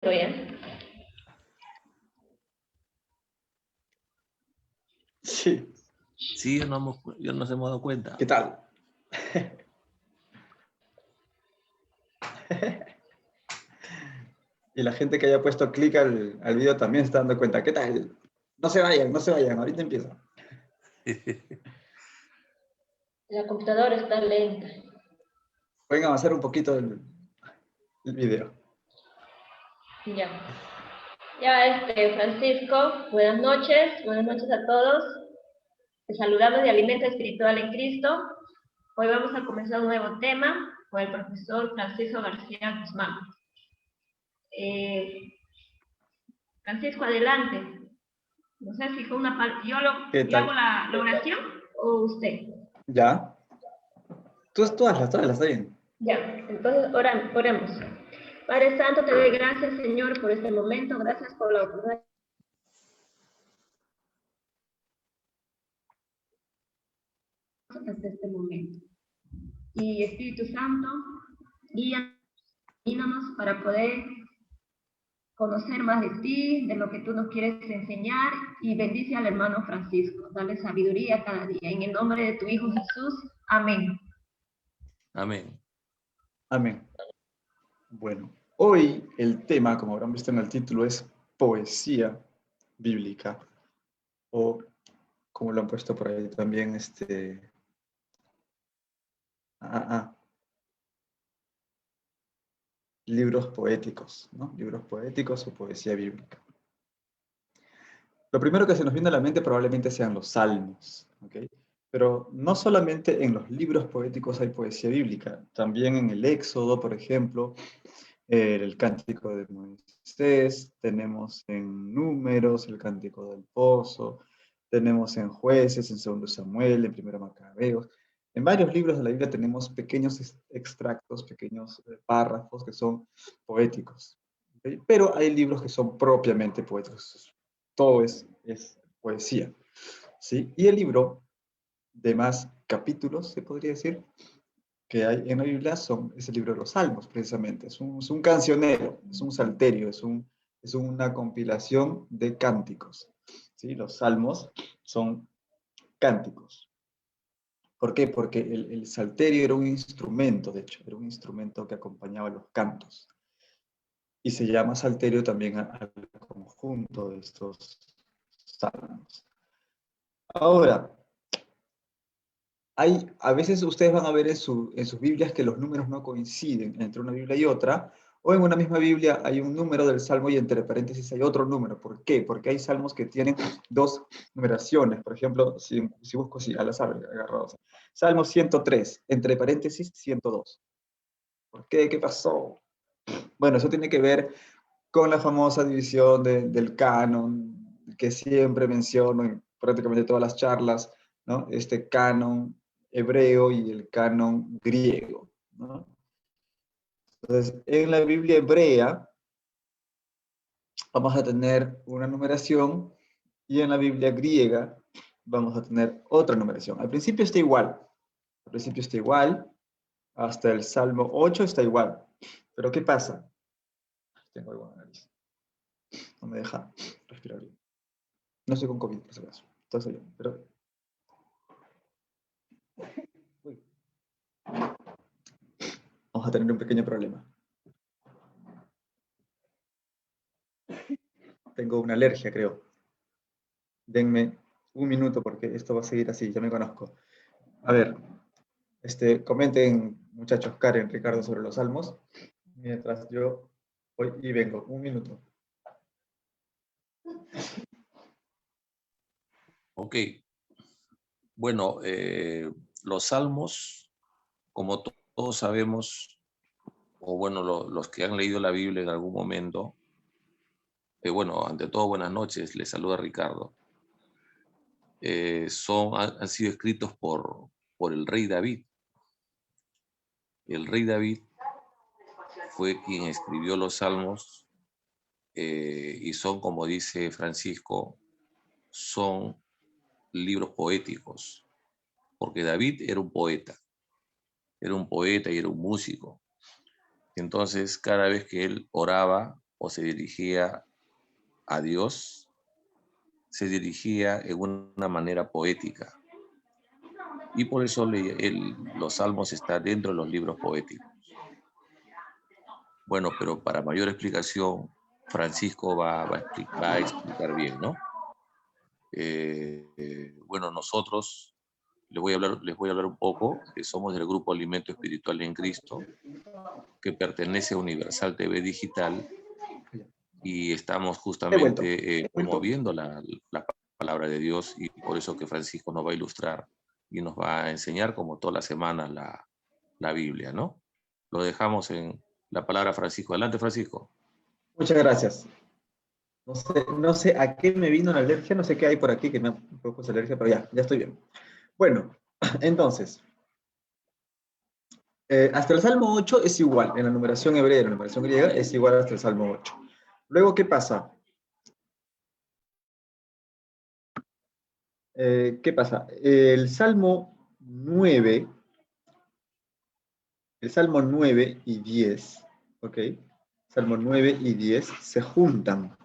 Bien. Sí. Sí, yo nos hemos dado cuenta. ¿Qué tal? Y la gente que haya puesto clic al video también se está dando cuenta. ¿Qué tal? No se vayan, ahorita empieza. La computadora está lenta. Pueden avanzar un poquito el video. Ya. Francisco, buenas noches a todos. Te saludamos de Alimento Espiritual en Cristo. Hoy vamos a comenzar un nuevo tema con el profesor Francisco García Guzmán. Francisco, adelante. No sé si fue una parte. ¿Yo hago la oración o usted? Ya. Tú hazla, está bien. Ya, entonces oremos. Padre Santo, te doy gracias, Señor, por este momento. Gracias por la oportunidad. Hasta este momento. Y Espíritu Santo, guíanos para poder conocer más de ti, de lo que tú nos quieres enseñar, y bendice al hermano Francisco. Dale sabiduría cada día. En el nombre de tu Hijo Jesús. Amén. Amén. Amén. Bueno, hoy el tema, como habrán visto en el título, es poesía bíblica. O, como lo han puesto por ahí también, libros poéticos, ¿no? Libros poéticos o poesía bíblica. Lo primero que se nos viene a la mente probablemente sean los salmos, ¿ok? Pero no solamente en los libros poéticos hay poesía bíblica, también en el Éxodo, por ejemplo, el Cántico de Moisés, tenemos en Números, el Cántico del Pozo, tenemos en Jueces, en 2 Samuel, en 1 Macabeos. En varios libros de la Biblia tenemos pequeños extractos, pequeños párrafos que son poéticos. ¿Okay? Pero hay libros que son propiamente poéticos. Todo es poesía. ¿Sí? Y el libro de más capítulos, se podría decir, que hay en la Biblia es el libro de los Salmos, precisamente. Es un cancionero, es un salterio, es una compilación de cánticos. ¿Sí? Los Salmos son cánticos. ¿Por qué? Porque el salterio era un instrumento, de hecho, era un instrumento que acompañaba los cantos. Y se llama salterio también al conjunto de estos salmos. Ahora, a veces ustedes van a ver en sus Biblias que los números no coinciden entre una Biblia y otra, o en una misma Biblia hay un número del Salmo y entre paréntesis hay otro número. ¿Por qué? Porque hay salmos que tienen dos numeraciones. Por ejemplo, si busco al azar, agarrados. Salmo 103, entre paréntesis 102. ¿Por qué? ¿Qué pasó? Bueno, eso tiene que ver con la famosa división del canon, que siempre menciono en prácticamente todas las charlas, ¿no? Este canon hebreo y el canon griego, ¿no? Entonces, en la Biblia hebrea vamos a tener una numeración y en la Biblia griega vamos a tener otra numeración. Al principio está igual, hasta el Salmo 8 está igual. Pero ¿qué pasa? Tengo algo en la nariz. No me deja respirar bien. No estoy con COVID, por si acaso. Entonces, pero... Uy. Vamos a tener un pequeño problema. Tengo una alergia, creo. Denme un minuto porque esto va a seguir así, ya me conozco. A ver, comenten, muchachos, Karen, Ricardo, sobre los salmos, mientras yo voy y vengo. Un minuto. Ok. Bueno, los salmos, como todos sabemos, o bueno, los que han leído la Biblia en algún momento, bueno, ante todo, buenas noches, les saluda Ricardo. Han sido escritos por el rey David. El rey David fue quien escribió los salmos y son, como dice Francisco, son libros poéticos, porque David era un poeta y era un músico. Entonces, cada vez que él oraba, o se dirigía a Dios, se dirigía en una manera poética. Y por eso los salmos están dentro de los libros poéticos. Bueno, pero para mayor explicación, Francisco va a explicar bien, ¿no? Bueno, nosotros les voy a hablar un poco, que somos del grupo Alimento Espiritual en Cristo, que pertenece a Universal TV Digital, y estamos justamente promoviendo la palabra de Dios, y por eso que Francisco nos va a ilustrar y nos va a enseñar como toda la semana la Biblia, ¿no? Lo dejamos en la palabra Francisco. Adelante, Francisco. Muchas gracias. No sé a qué me vino la alergia, no sé qué hay por aquí que me ha propuesto alergia, pero ya estoy bien. Bueno, entonces, hasta el Salmo 8 es igual, en la numeración hebrea y en la numeración griega es igual hasta el Salmo 8. Luego, ¿qué pasa? ¿Qué pasa? El Salmo 9 y 10, ¿ok? Salmo 9 y 10 se juntan.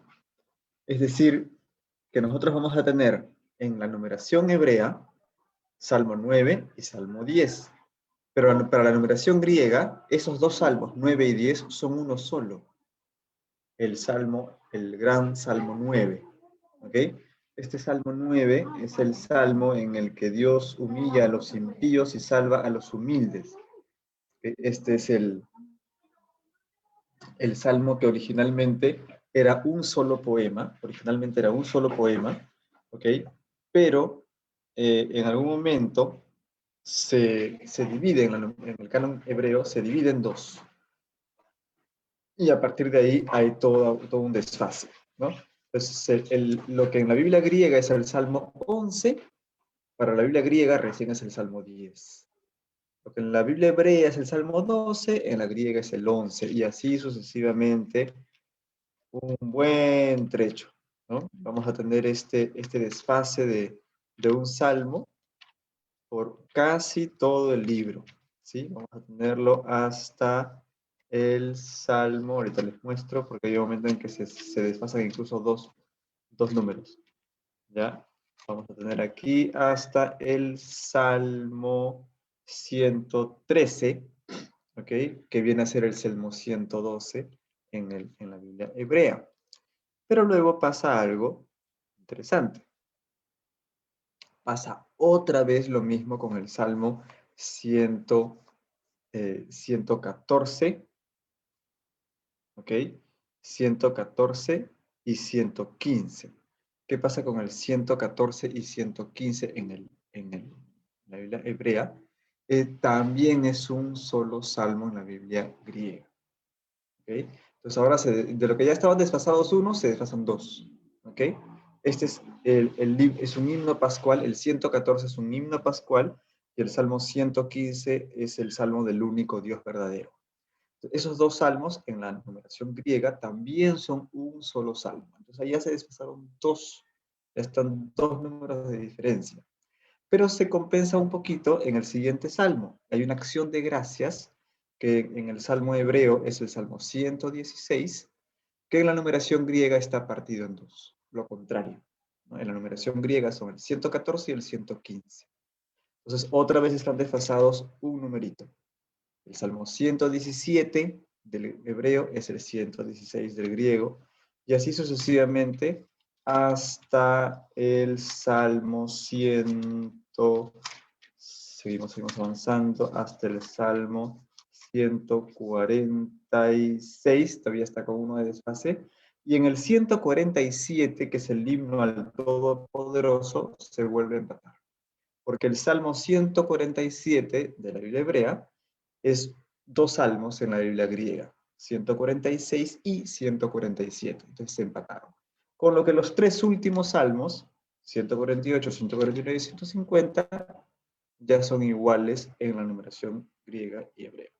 Es decir, que nosotros vamos a tener en la numeración hebrea Salmo 9 y Salmo 10. Pero para la numeración griega, esos dos salmos, 9 y 10, son uno solo. El gran Salmo 9. ¿Ok? Este Salmo 9 es el salmo en el que Dios humilla a los impíos y salva a los humildes. Este es el salmo que originalmente era un solo poema. ¿Ok? Pero en algún momento se divide en el canon hebreo, se divide en dos. Y a partir de ahí hay todo un desfase, ¿no? Entonces, lo que en la Biblia griega es el Salmo 11, para la Biblia griega recién es el Salmo 10. Lo que en la Biblia hebrea es el Salmo 12, en la griega es el 11, y así sucesivamente un buen trecho, ¿no? Vamos a tener este desfase de un salmo por casi todo el libro, ¿sí? Vamos a tenerlo hasta el Salmo, ahorita les muestro, porque hay un momento en que se desfasan incluso dos números, ¿ya? Vamos a tener aquí hasta el Salmo 113, ¿ok? Que viene a ser el Salmo 112 en la Biblia hebrea. Pero luego pasa algo interesante. Pasa otra vez lo mismo con el Salmo 114, ¿ok? 114 y 115. ¿Qué pasa con el 114 y 115 en la Biblia hebrea? También es un solo salmo en la Biblia griega. ¿Ok? Entonces ahora de lo que ya estaban desfasados uno, se desfasan dos. ¿Ok? Este es es un himno pascual, el 114 es un himno pascual y el Salmo 115 es el Salmo del único Dios verdadero. Esos dos salmos en la numeración griega también son un solo salmo. Entonces ahí ya se desfasaron dos, ya están dos números de diferencia. Pero se compensa un poquito en el siguiente salmo. Hay una acción de gracias que en el salmo hebreo es el Salmo 116, que en la numeración griega está partido en dos, lo contrario, ¿no? En la numeración griega son el 114 y el 115. Entonces, otra vez están desfasados un numerito. El Salmo 117 del hebreo es el 116 del griego, y así sucesivamente hasta el Salmo 100. Seguimos avanzando hasta el Salmo 146, todavía está con uno de desfase, y en el 147, que es el himno al Todopoderoso, se vuelve a empatar. Porque el Salmo 147 de la Biblia hebrea es dos salmos en la Biblia griega, 146 y 147, entonces se empataron. Con lo que los tres últimos salmos, 148, 149 y 150, ya son iguales en la numeración griega y hebrea.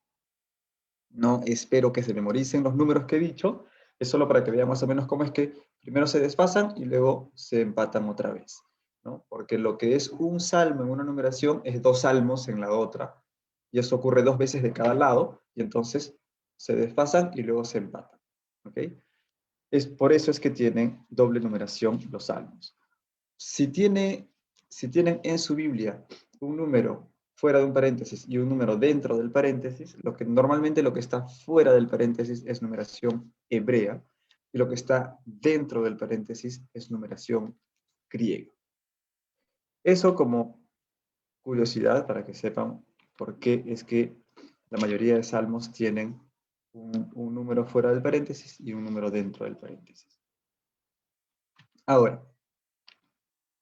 No espero que se memoricen los números que he dicho, es solo para que vean más o menos cómo es que primero se desfasan y luego se empatan otra vez, ¿no? Porque lo que es un salmo en una numeración es dos salmos en la otra, y eso ocurre dos veces de cada lado, y entonces se desfasan y luego se empatan, ¿ok? Por eso es que tienen doble numeración los salmos. Si tienen en su Biblia un número fuera de un paréntesis y un número dentro del paréntesis, normalmente lo que está fuera del paréntesis es numeración hebrea y lo que está dentro del paréntesis es numeración griega. Eso como curiosidad para que sepan por qué es que la mayoría de salmos tienen un número fuera del paréntesis y un número dentro del paréntesis. Ahora,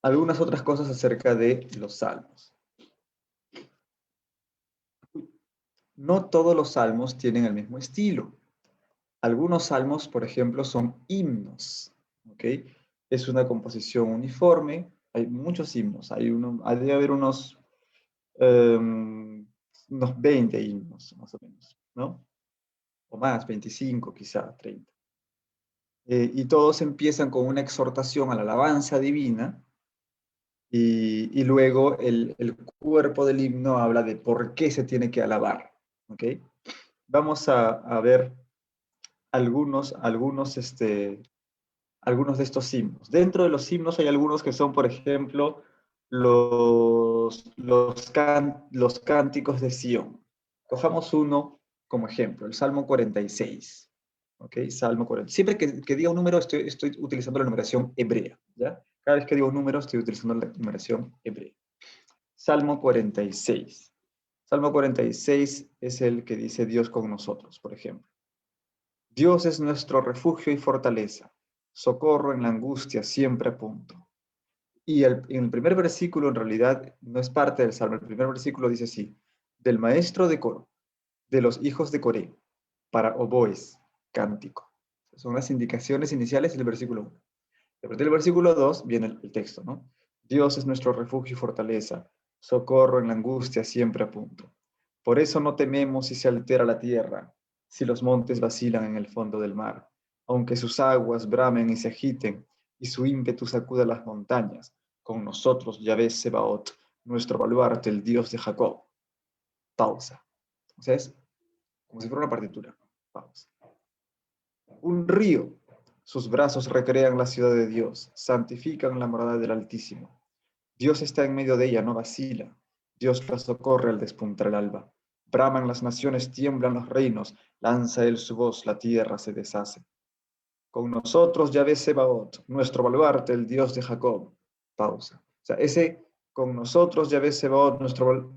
algunas otras cosas acerca de los salmos. No todos los salmos tienen el mismo estilo. Algunos salmos, por ejemplo, son himnos. ¿Ok? Es una composición uniforme. Hay muchos himnos. Debe haber unos 20 himnos, más o menos, ¿no? O más, 25, quizá 30. Y todos empiezan con una exhortación a la alabanza divina. Y luego el cuerpo del himno habla de por qué se tiene que alabar. ¿Ok? Vamos a ver algunos de estos himnos. Dentro de los himnos hay algunos que son, por ejemplo, los cánticos de Sión. Cojamos uno como ejemplo, el Salmo 46. ¿Ok? Salmo 40. Siempre que diga un número estoy utilizando la numeración hebrea. ¿Ya? Cada vez que digo un número estoy utilizando la numeración hebrea. Salmo 46. Salmo 46 es el que dice Dios con nosotros, por ejemplo. Dios es nuestro refugio y fortaleza, socorro en la angustia, siempre a punto. Y en el primer versículo, en realidad, no es parte del Salmo. El primer versículo dice así: del maestro de coro, de los hijos de Coré, para oboes, cántico. Son las indicaciones iniciales del versículo 1. A partir del versículo 2 viene el texto, ¿no? Dios es nuestro refugio y fortaleza, socorro en la angustia, siempre a punto. Por eso no tememos si se altera la tierra, si los montes vacilan en el fondo del mar, aunque sus aguas bramen y se agiten, y su ímpetu sacuda las montañas. Con nosotros, Yahvé Sebaot, nuestro baluarte, el Dios de Jacob. Pausa. O sea, es como si fuera una partitura. Pausa. Un río. Sus brazos recrean la ciudad de Dios, santifican la morada del Altísimo. Dios está en medio de ella, no vacila. Dios la socorre al despuntar el alba. Braman las naciones, tiemblan los reinos, lanza él su voz, la tierra se deshace. Con nosotros Yahvé Sebaot, nuestro baluarte, el Dios de Jacob. Pausa. O sea, ese con nosotros Yahvé Sebaot,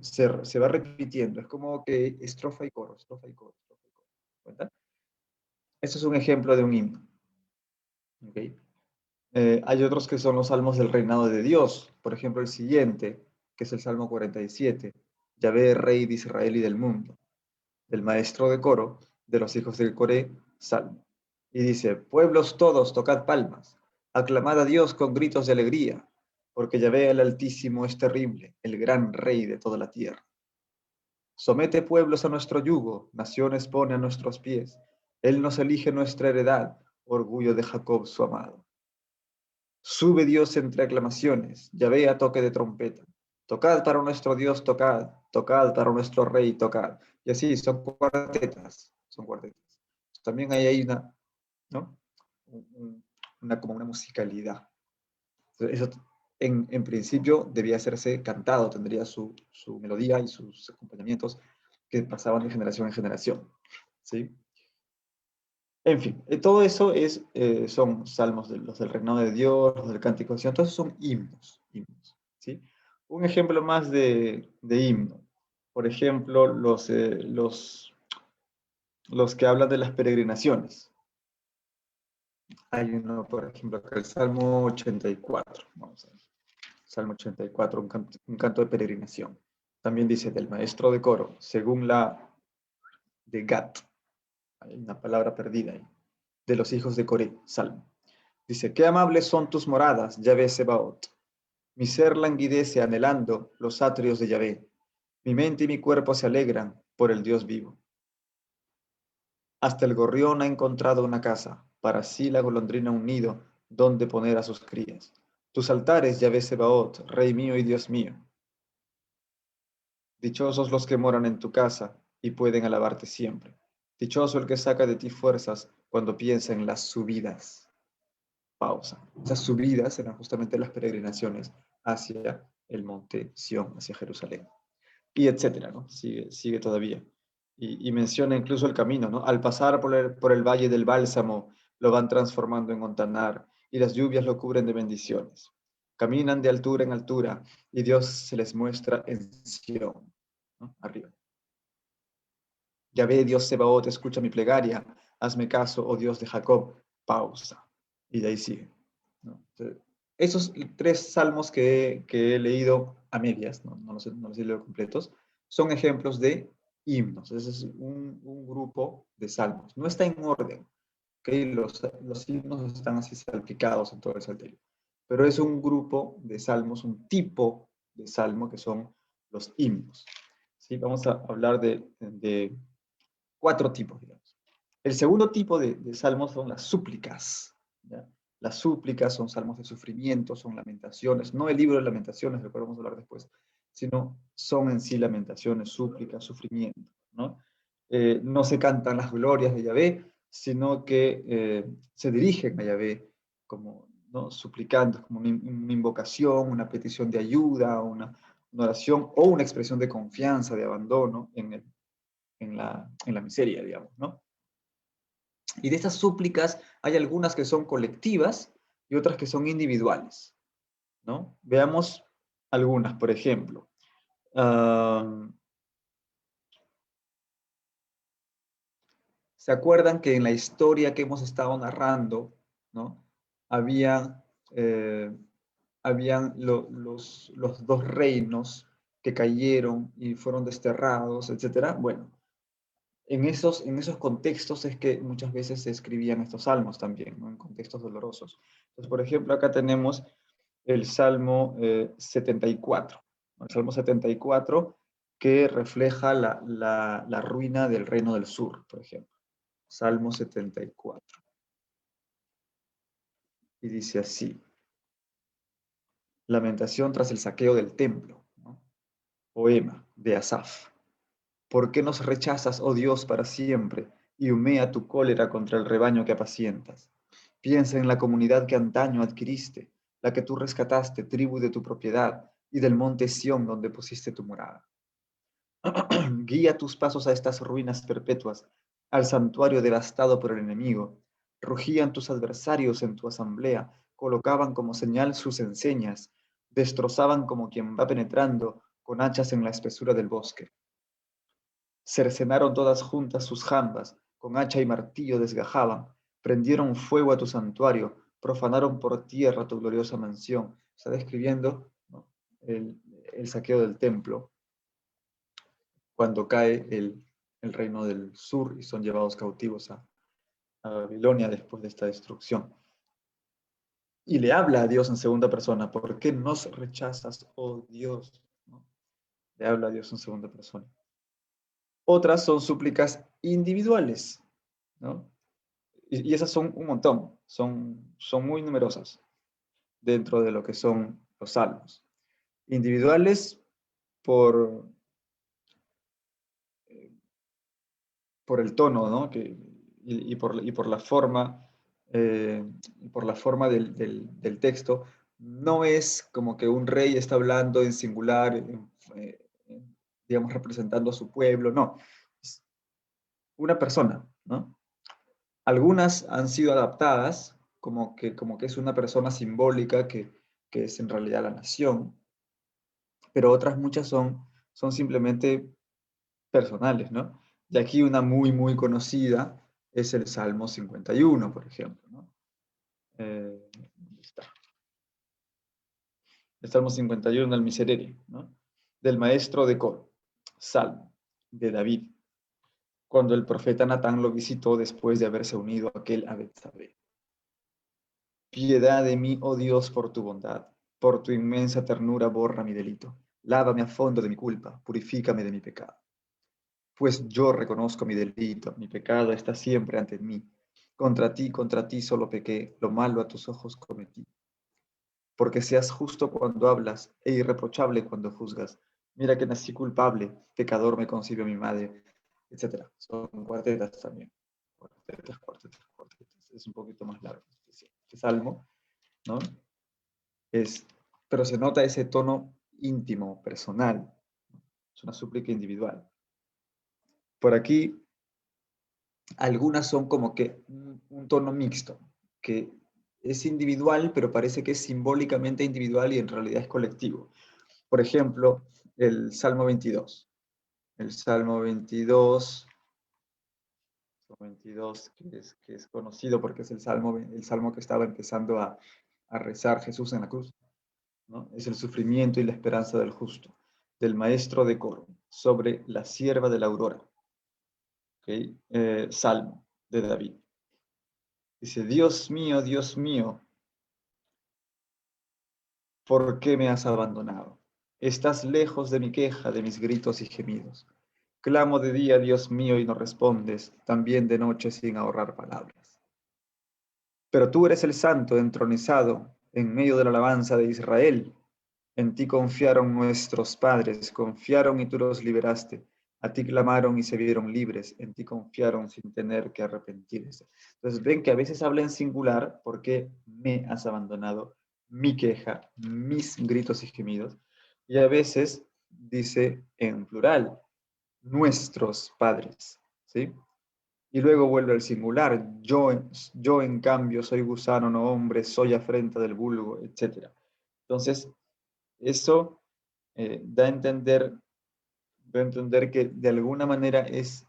se va repitiendo. Es como que estrofa y coro, estrofa y coro, estrofa y coro. ¿Cuenta? Este es un ejemplo de un himno. ¿Okay? Hay otros que son los salmos del reinado de Dios. Por ejemplo, el siguiente, que es el Salmo 47. Yahvé, Rey de Israel y del mundo. Del maestro de coro, de los hijos del Coré, Salmo. Y dice: pueblos todos, tocad palmas. Aclamad a Dios con gritos de alegría. Porque Yahvé el Altísimo es terrible, el gran Rey de toda la tierra. Somete pueblos a nuestro yugo, naciones pone a nuestros pies. Él nos elige nuestra heredad, orgullo de Jacob su amado. Sube Dios entre aclamaciones, Yahvé a toque de trompeta. Tocad para nuestro Dios, tocad, tocad para nuestro Rey, tocad. Y así, son cuartetas, son cuartetas. También hay ahí ¿no? Como una musicalidad. Eso en principio debía hacerse cantado, tendría su melodía y sus acompañamientos que pasaban de generación en generación. ¿Sí? En fin, todo eso son salmos los del reinado de Dios, los del cántico de Sion, todos esos son himnos, ¿sí? Un ejemplo más de himno, por ejemplo, los que hablan de las peregrinaciones. Hay uno, por ejemplo, acá el Salmo 84, vamos a ver. Salmo 84, un canto de peregrinación. También dice del maestro de coro, según la de Gat, hay una palabra perdida ahí, de los hijos de Coré, Salmo. Dice: qué amables son tus moradas, Yahvé Sebaot. Mi ser languidece anhelando los atrios de Yahvé. Mi mente y mi cuerpo se alegran por el Dios vivo. Hasta el gorrión ha encontrado una casa, para sí la golondrina un nido, donde poner a sus crías. Tus altares, Yahvé Sebaot, Rey mío y Dios mío. Dichosos los que moran en tu casa y pueden alabarte siempre. Dichoso el que saca de ti fuerzas, cuando piensa en las subidas. Pausa. Esas subidas eran justamente las peregrinaciones hacia el monte Sión, hacia Jerusalén. Y etcétera, ¿no? Sigue todavía. Y menciona incluso el camino, ¿no? Al pasar por el valle del Bálsamo, lo van transformando en Ontanar, y las lluvias lo cubren de bendiciones. Caminan de altura en altura, y Dios se les muestra en Sión, ¿no? Arriba. Yahvé, Dios Sebaot, escucha mi plegaria, hazme caso, oh Dios de Jacob. Pausa. Y de ahí sigue, ¿no? Entonces, esos 3 salmos que he leído a medias, no los he leído completos, son ejemplos de himnos. Ese es un grupo de salmos. No está en orden, ¿okay? Los himnos están así salpicados en todo el salterio. Pero es un grupo de salmos, un tipo de salmo que son los himnos. ¿Sí? Vamos a hablar de 4 tipos, digamos. El segundo tipo de salmos son las súplicas, ¿ya? Las súplicas son salmos de sufrimiento, son lamentaciones, no el libro de lamentaciones, del cual vamos a hablar después, sino son en sí lamentaciones, súplicas, sufrimiento, ¿no? No se cantan las glorias de Yahvé, sino que se dirigen a Yahvé como, ¿no? Suplicando, como una invocación, una petición de ayuda, una oración o una expresión de confianza, de abandono en la miseria, digamos, ¿no? Y de estas súplicas hay algunas que son colectivas y otras que son individuales, ¿no? Veamos algunas, por ejemplo. ¿Se acuerdan que en la historia que hemos estado narrando, ¿no? Habían los 2 reinos que cayeron y fueron desterrados, etcétera? Bueno, en esos contextos es que muchas veces se escribían estos salmos también, ¿no? En contextos dolorosos. Entonces, por ejemplo, acá tenemos el Salmo 74, ¿no? El Salmo 74 que refleja la ruina del reino del sur, por ejemplo. Salmo 74. Y dice así: lamentación tras el saqueo del templo, ¿no? Poema de Asaf. ¿Por qué nos rechazas, oh Dios, para siempre, y humea tu cólera contra el rebaño que apacientas? Piensa en la comunidad que antaño adquiriste, la que tú rescataste, tribu de tu propiedad, y del monte Sión donde pusiste tu morada. Guía tus pasos a estas ruinas perpetuas, al santuario devastado por el enemigo. Rugían tus adversarios en tu asamblea, colocaban como señal sus enseñas, destrozaban como quien va penetrando con hachas en la espesura del bosque. Cercenaron todas juntas sus jambas, con hacha y martillo desgajaban, prendieron fuego a tu santuario, profanaron por tierra tu gloriosa mansión. Está describiendo, ¿no? el saqueo del templo, cuando cae el reino del sur y son llevados cautivos a Babilonia después de esta destrucción. Y le habla a Dios en segunda persona: ¿por qué nos rechazas, oh Dios? ¿No? Le habla a Dios en segunda persona. Otras son súplicas individuales, ¿no? Y esas son un montón, son muy numerosas dentro de lo que son los salmos. Individuales por el tono, ¿no? Y por la forma, del texto. No es como que un rey está hablando en singular, digamos, representando a su pueblo, no. Es una persona, ¿no? Algunas han sido adaptadas como que es una persona simbólica que es en realidad la nación, pero otras muchas son simplemente personales, ¿no? Y aquí una muy conocida es el Salmo 51, por ejemplo, ¿no? ¿Dónde está? El Salmo 51 del Miserere, ¿no? Del maestro de coro, Salmo de David, cuando el profeta Natán lo visitó después de haberse unido a aquel a Betsabé. Piedad de mí, oh Dios, por tu bondad, por tu inmensa ternura borra mi delito. Lávame a fondo de mi culpa, purifícame de mi pecado. Pues yo reconozco mi delito, mi pecado está siempre ante mí. Contra ti solo pequé, lo malo a tus ojos cometí. Porque seas justo cuando hablas e irreprochable cuando juzgas. Mira que nací culpable, pecador me concibió mi madre, etc. Son cuartetas también. Cuartetas. es un poquito más largo. Este salmo, ¿no? Pero se nota ese tono íntimo, personal. Es una súplica individual. Por aquí, algunas son como que un tono mixto, que es individual, pero parece que es simbólicamente individual y en realidad es colectivo. Por ejemplo, el Salmo 22. El Salmo 22, que es conocido porque es el salmo que estaba empezando a rezar Jesús en la cruz, ¿no? Es el sufrimiento y la esperanza del justo, del maestro de coro, sobre la sierva de la aurora. ¿Okay? Salmo de David. Dice, Dios mío, ¿por qué me has abandonado? Estás lejos de mi queja, de mis gritos y gemidos. Clamo de día, Dios mío, y no respondes, también de noche sin ahorrar palabras. Pero tú eres el santo entronizado en medio de la alabanza de Israel. En ti confiaron nuestros padres, confiaron y tú los liberaste. A ti clamaron y se vieron libres, en ti confiaron sin tener que arrepentirse. Entonces ven que a veces habla en singular porque me has abandonado, mi queja, mis gritos y gemidos. Y a veces dice en plural, nuestros padres, ¿sí? Y luego vuelve al singular, yo en cambio soy gusano, no hombre, soy afrenta del vulgo, etc. Entonces, eso da a entender que de alguna manera es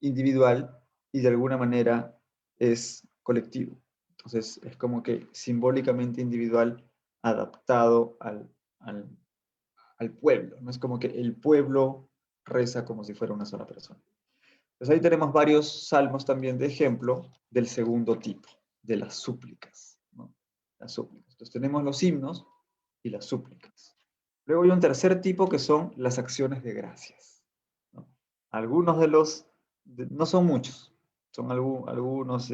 individual y de alguna manera es colectivo. Entonces es como que simbólicamente individual adaptado al pueblo. No es como que el pueblo reza como si fuera una sola persona. Entonces ahí tenemos varios salmos también de ejemplo del segundo tipo, de las súplicas, ¿no? Las súplicas. Entonces tenemos los himnos y las súplicas. Luego hay un tercer tipo que son las acciones de gracias, ¿no? Algunos no son muchos, son algunos,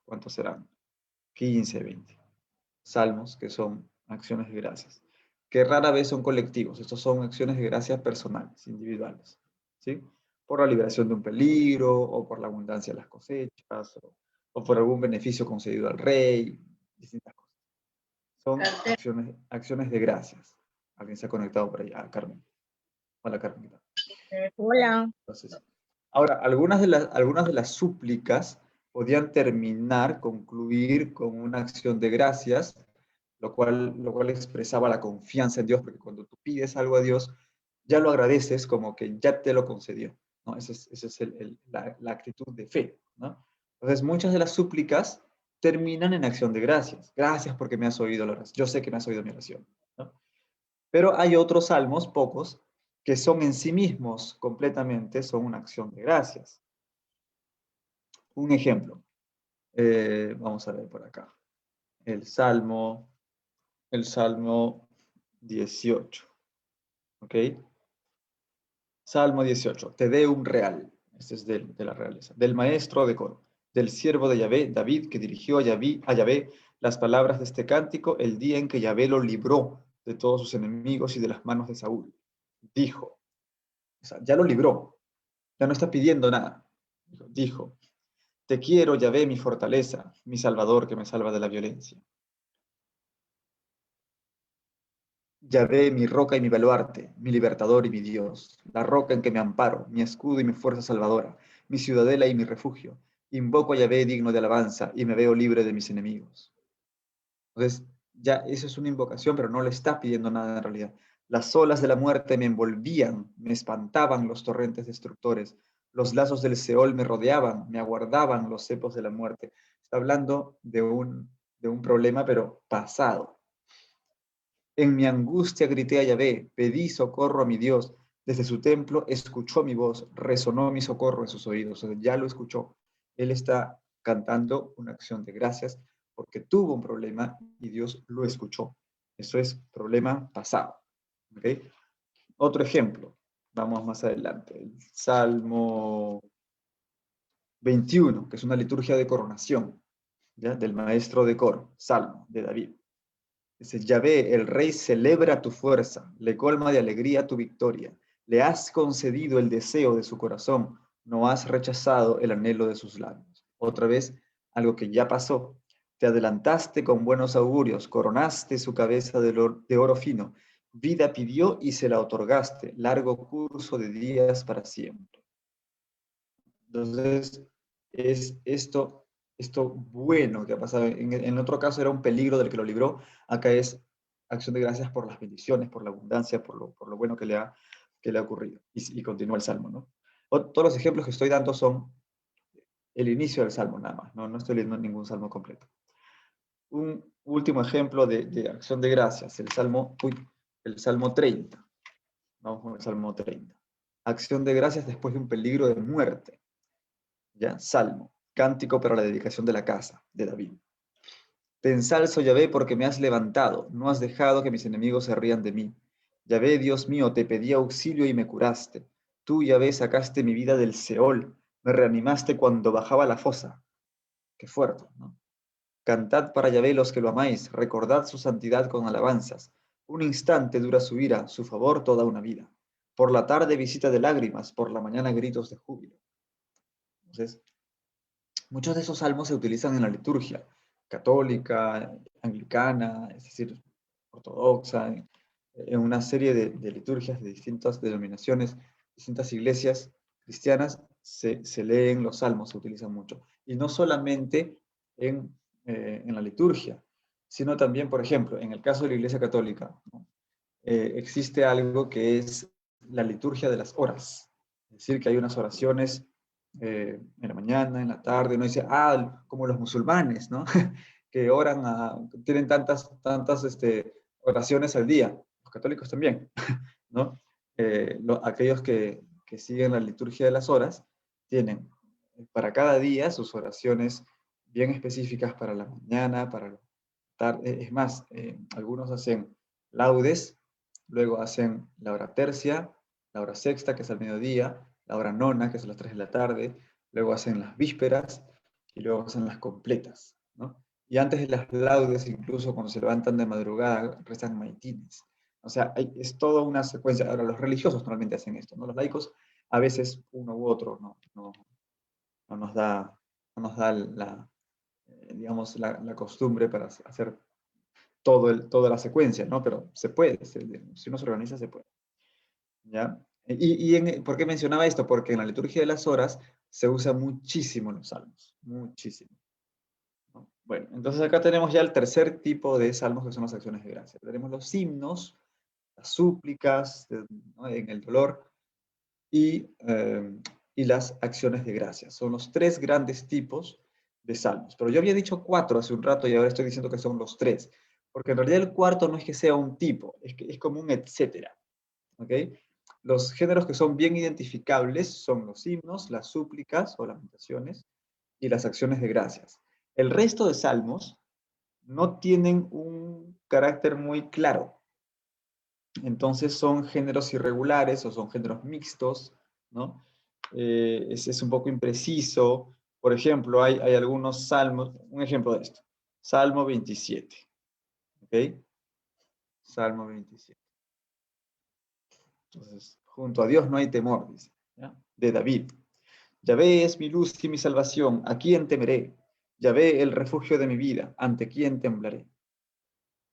¿cuántos serán? 15, 20 salmos que son acciones de gracias, que rara vez son colectivos. Estos son acciones de gracias personales, individuales, ¿sí? Por la liberación de un peligro, o por la abundancia de las cosechas, o por algún beneficio concedido al rey, distintas cosas. Son acciones de gracias. Alguien se ha conectado por allá, Carmen. Hola, Carmen. Hola. Entonces, ahora, algunas de las súplicas podían concluir con una acción de gracias, lo cual expresaba la confianza en Dios, porque cuando tú pides algo a Dios, ya lo agradeces como que ya te lo concedió, ¿no? Esa es la actitud de fe, ¿no? Entonces, muchas de las súplicas terminan en acción de gracias. Gracias porque me has oído la oración. Yo sé que me has oído mi oración, ¿no? Pero hay otros salmos, pocos, que son en sí mismos completamente, son una acción de gracias. Un ejemplo, vamos a ver por acá, el Salmo 18, ¿ok? Salmo 18, Te Deum Real, este es de la realeza, del maestro de coro, del siervo de Yahvé, David, que dirigió a Yahvé las palabras de este cántico el día en que Yahvé lo libró de todos sus enemigos y de las manos de Saúl. Dijo, o sea, ya lo libró, ya no está pidiendo nada. Dijo, te quiero, Yahvé, mi fortaleza, mi salvador que me salva de la violencia. Yahvé, mi roca y mi baluarte, mi libertador y mi Dios, la roca en que me amparo, mi escudo y mi fuerza salvadora, mi ciudadela y mi refugio. Invoco a Yahvé digno de alabanza y me veo libre de mis enemigos. Entonces, ya eso es una invocación, pero no le está pidiendo nada en realidad. Las olas de la muerte me envolvían, me espantaban los torrentes destructores. Los lazos del Seol me rodeaban, me aguardaban los cepos de la muerte. Está hablando de un problema, pero pasado. En mi angustia grité a Yahvé, pedí socorro a mi Dios. Desde su templo escuchó mi voz, resonó mi socorro en sus oídos. O sea, ya lo escuchó. Él está cantando una acción de gracias porque tuvo un problema y Dios lo escuchó. Eso es problema pasado. ¿Okay? Otro ejemplo, vamos más adelante. El Salmo 21, que es una liturgia de coronación, ¿ya? Del maestro de coro, Salmo de David. Dice, Yahvé, el rey celebra tu fuerza, le colma de alegría tu victoria. Le has concedido el deseo de su corazón, no has rechazado el anhelo de sus labios. Otra vez, algo que ya pasó. Te adelantaste con buenos augurios, coronaste su cabeza de oro fino. Vida pidió y se la otorgaste, largo curso de días para siempre. Entonces, es esto bueno que ha pasado. En otro caso era un peligro del que lo libró. Acá es acción de gracias por las bendiciones, por la abundancia, por lo bueno que le ha ocurrido. Y continúa el Salmo, ¿no? Todos los ejemplos que estoy dando son el inicio del Salmo nada más. No estoy leyendo ningún Salmo completo. Un último ejemplo de acción de gracias, el Salmo 30. Vamos con el Salmo 30. Acción de gracias después de un peligro de muerte. ¿Ya? Salmo, cántico para la dedicación de la casa, de David. Te ensalzo, Yahvé, porque me has levantado, no has dejado que mis enemigos se rían de mí. Yahvé, Dios mío, te pedí auxilio y me curaste. Tú, Yahvé, sacaste mi vida del Seol, me reanimaste cuando bajaba la fosa. Qué fuerte, ¿no? Cantad para Yahvé los que lo amáis, recordad su santidad con alabanzas. Un instante dura su ira, su favor toda una vida. Por la tarde visita de lágrimas, por la mañana gritos de júbilo. Entonces, muchos de esos salmos se utilizan en la liturgia católica, anglicana, es decir, ortodoxa, en una serie de liturgias de distintas denominaciones, distintas iglesias cristianas, se leen los salmos, se utilizan mucho. Y no solamente en la liturgia, sino también, por ejemplo, en el caso de la Iglesia Católica, ¿no? Existe algo que es la liturgia de las horas. Es decir, que hay unas oraciones en la mañana, en la tarde, uno dice, como los musulmanes, ¿no? Que oran, tienen tantas oraciones al día, los católicos también, ¿no? Aquellos que siguen la liturgia de las horas tienen para cada día sus oraciones bien específicas para la mañana, para la tarde. Es más, algunos hacen laudes, luego hacen la hora tercia, la hora sexta, que es al mediodía, la hora nona, que es a las 3 de la tarde, luego hacen las vísperas y luego hacen las completas, ¿no? Y antes de las laudes, incluso cuando se levantan de madrugada, rezan maitines. O sea, es toda una secuencia. Ahora, los religiosos normalmente hacen esto, ¿no? Los laicos, a veces uno u otro no nos da, digamos, la costumbre para hacer toda la secuencia, ¿no? Pero se puede, si uno se organiza, se puede. ¿Ya? ¿Por qué mencionaba esto? Porque en la liturgia de las horas se usa muchísimo los salmos, muchísimo, ¿no? Bueno, entonces acá tenemos ya el tercer tipo de salmos, que son las acciones de gracia. Tenemos los himnos, las súplicas, ¿no? En el dolor, y las acciones de gracia. Son los tres grandes tipos de salmos. Pero yo había dicho 4 hace un rato y ahora estoy diciendo que son los 3. Porque en realidad el cuarto no es que sea un tipo, es como un etcétera. ¿Ok? Los géneros que son bien identificables son los himnos, las súplicas o lamentaciones y las acciones de gracias. El resto de salmos no tienen un carácter muy claro. Entonces son géneros irregulares o son géneros mixtos, ¿no? Es un poco impreciso. Por ejemplo, hay algunos salmos, un ejemplo de esto, Salmo 27, ¿ok? Salmo 27. Entonces, junto a Dios no hay temor, dice, ¿ya? De David. Yahvé es mi luz y mi salvación, ¿a quién temeré? Yahvé el refugio de mi vida, ¿ante quién temblaré?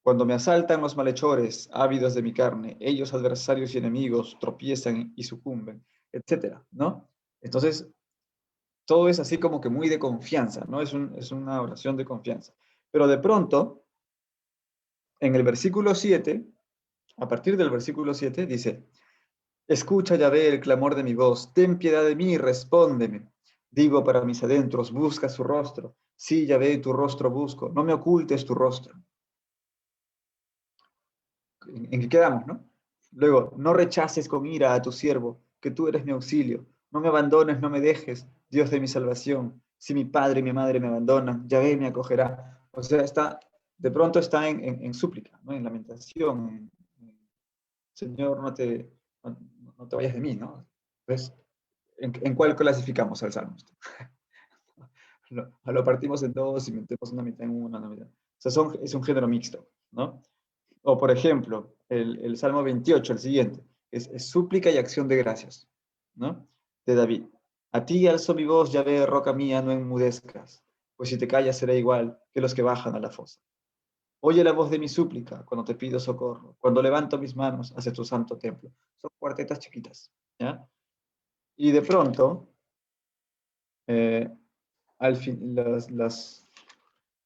Cuando me asaltan los malhechores, ávidos de mi carne, ellos adversarios y enemigos tropiezan y sucumben, etcétera, ¿no? Entonces, todo es así como que muy de confianza, ¿no? Es una oración de confianza. Pero de pronto, en el versículo 7, a partir del versículo 7, dice, escucha, Yahvé, el clamor de mi voz, ten piedad de mí y respóndeme. Digo para mis adentros, busca su rostro. Sí, Yahvé, tu rostro busco, no me ocultes tu rostro. ¿En qué quedamos, no? Luego, no rechaces con ira a tu siervo, que tú eres mi auxilio. No me abandones, no me dejes, Dios de mi salvación. Si mi padre y mi madre me abandonan, Yahvé me acogerá. O sea, de pronto está en súplica, ¿no? En lamentación. Señor, no te vayas de mí, ¿no? Entonces, ¿en cuál clasificamos al Salmo? Lo partimos en dos y metemos una mitad en una mitad. O sea, es un género mixto, ¿no? O por ejemplo, el Salmo 28, el siguiente, es súplica y acción de gracias, ¿no? De David. A ti alzo mi voz, Yahvé, roca mía, no enmudezcas, pues si te callas será igual que los que bajan a la fosa. Oye la voz de mi súplica cuando te pido socorro, cuando levanto mis manos hacia tu santo templo. Son cuartetas chiquitas, ¿ya? Y de pronto, eh, al fin,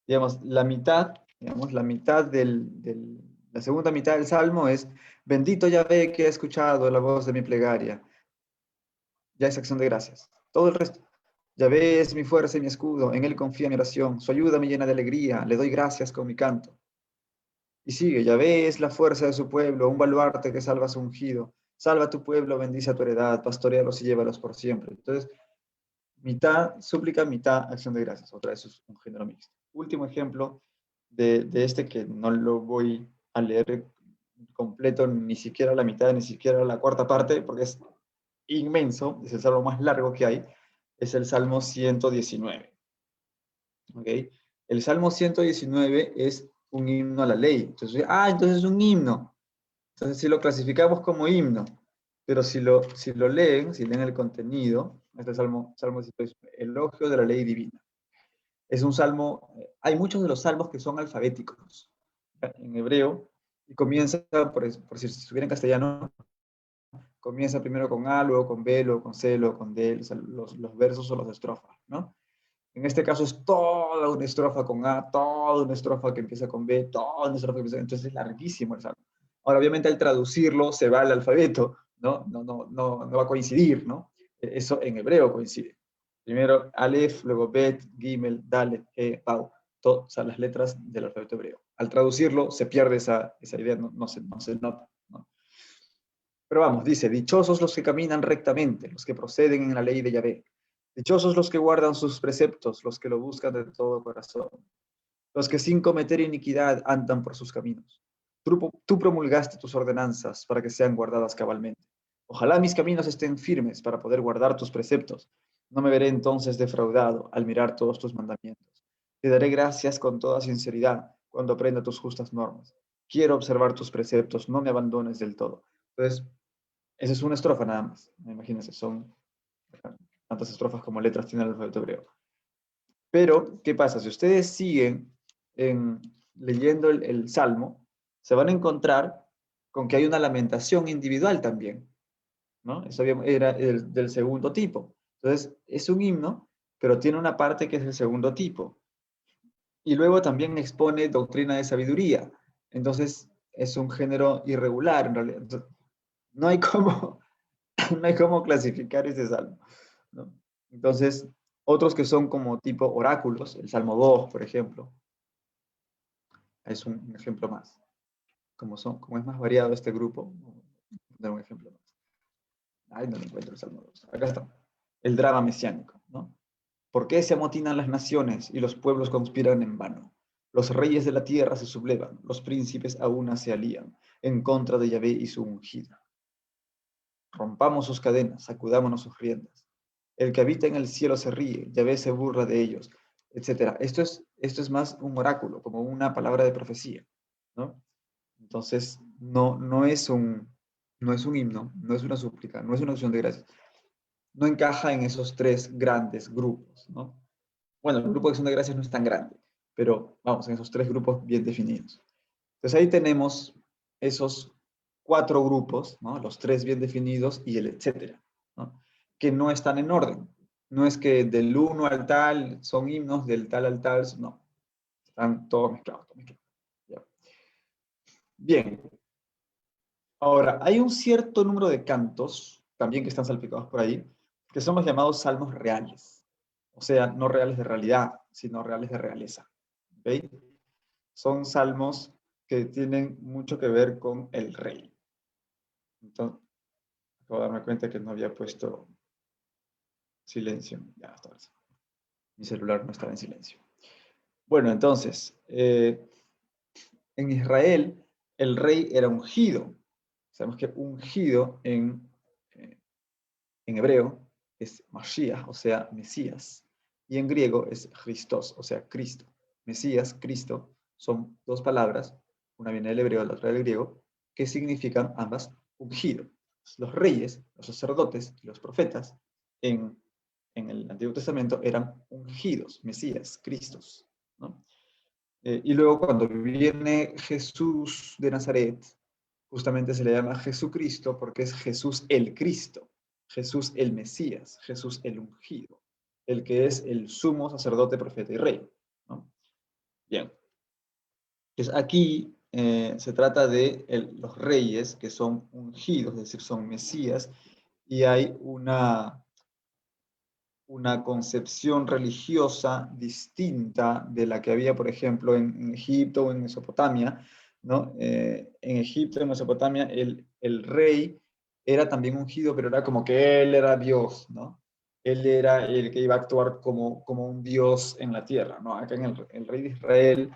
digamos, la mitad la segunda mitad del Salmo es, bendito Yahvé que ha escuchado la voz de mi plegaria. Ya es acción de gracias. Todo el resto. Yahvé es mi fuerza y mi escudo, en él confía mi oración, su ayuda me llena de alegría, le doy gracias con mi canto. Y sigue, Yahvé es la fuerza de su pueblo, un baluarte que salva a su ungido. Salva a tu pueblo, bendice a tu heredad, pastorealos y llévalos por siempre. Entonces, mitad súplica, mitad acción de gracias. Otra vez es un género mixto. Último ejemplo de este que no lo voy a leer completo, ni siquiera la mitad, ni siquiera la cuarta parte, porque es inmenso, es el salmo más largo que hay, es el Salmo 119. ¿Ok? El Salmo 119 es un himno a la ley. Entonces, entonces es un himno. Entonces, si lo clasificamos como himno, pero si leen el contenido, este salmo 119, elogio de la ley divina. Es un salmo, hay muchos de los salmos que son alfabéticos, ¿ya? En hebreo, y comienza, por si estuviera en castellano, comienza primero con A, luego con B, luego con C, luego con D, o sea, los versos o las estrofas, ¿no? En este caso es toda una estrofa con A, toda una estrofa que empieza con B, toda una estrofa que empieza con... Entonces es larguísimo el salmo. Ahora, obviamente, al traducirlo se va al alfabeto, ¿no? No va a coincidir, ¿no? Eso en hebreo coincide. Primero Aleph, luego Bet, Gimel, Dalet, He, Pau. O sea, las letras del alfabeto hebreo. Al traducirlo se pierde esa idea, no se nota, ¿no? Pero vamos, dice, dichosos los que caminan rectamente, los que proceden en la ley de Yahvé. Dichosos los que guardan sus preceptos, los que lo buscan de todo corazón. Los que sin cometer iniquidad andan por sus caminos. Tú promulgaste tus ordenanzas para que sean guardadas cabalmente. Ojalá mis caminos estén firmes para poder guardar tus preceptos. No me veré entonces defraudado al mirar todos tus mandamientos. Te daré gracias con toda sinceridad cuando aprenda tus justas normas. Quiero observar tus preceptos, no me abandones del todo. Entonces, esa es una estrofa nada más. Imagínense, son tantas estrofas como letras tiene el alfabeto hebreo. Pero, ¿qué pasa? Si ustedes siguen leyendo el Salmo, se van a encontrar con que hay una lamentación individual también, ¿no? Eso era del segundo tipo. Entonces, es un himno, pero tiene una parte que es el segundo tipo. Y luego también expone doctrina de sabiduría. Entonces, es un género irregular, en realidad. Entonces, no hay cómo, no hay cómo clasificar ese salmo, ¿no? Entonces, otros que son como tipo oráculos, el Salmo 2, por ejemplo, es un ejemplo más. Como es más variado este grupo, voy a dar un ejemplo más. Ay, no lo encuentro el Salmo 2. Acá está. El drama mesiánico, ¿no? ¿Por qué se amotinan las naciones y los pueblos conspiran en vano? Los reyes de la tierra se sublevan, los príncipes a una se alían en contra de Yahvé y su ungida. Rompamos sus cadenas, sacudámonos sus riendas. El que habita en el cielo se ríe, Yahvé se burla de ellos, etc. Esto es más un oráculo, como una palabra de profecía, ¿no? Entonces, no es un himno, no es una súplica, no es una acción de gracias. No encaja en esos tres grandes grupos, ¿no? Bueno, el grupo de acción de gracias no es tan grande, pero vamos, en esos tres grupos bien definidos. Entonces ahí tenemos esos cuatro grupos, ¿no? Los tres bien definidos y el etcétera, ¿no? Que no están en orden. No es que del uno al tal son himnos, del tal al tal, no. Están todos mezclados, ¿ya? Bien. Ahora, hay un cierto número de cantos, también que están salpicados por ahí, que son los llamados salmos reales. O sea, no reales de realidad, sino reales de realeza. ¿Ok? Son salmos que tienen mucho que ver con el rey. Entonces, acabo de darme cuenta que no había puesto silencio. Ya, hasta ahora sí. Mi celular no estaba en silencio. Bueno, entonces, en Israel, el rey era ungido. Sabemos que ungido en hebreo es Mashiach, o sea, Mesías. Y en griego es Christos, o sea, Cristo. Mesías, Cristo, son dos palabras, una viene del hebreo, la otra del griego, que significan ambas ungido. Los reyes, los sacerdotes y los profetas en en el Antiguo Testamento eran ungidos, Mesías, Cristos, ¿no? Y luego cuando viene Jesús de Nazaret, justamente se le llama Jesucristo porque es Jesús el Cristo, Jesús el Mesías, Jesús el ungido, el que es el sumo sacerdote, profeta y rey, ¿no? Bien. Entonces aquí se trata de los reyes que son ungidos, es decir, son Mesías, y hay una concepción religiosa distinta de la que había, por ejemplo, en Egipto o en Mesopotamia, ¿no? En Egipto, en Mesopotamia, el rey era también ungido, pero era como que él era Dios, ¿no? Él era el que iba a actuar como un Dios en la tierra, ¿no? Acá en el rey de Israel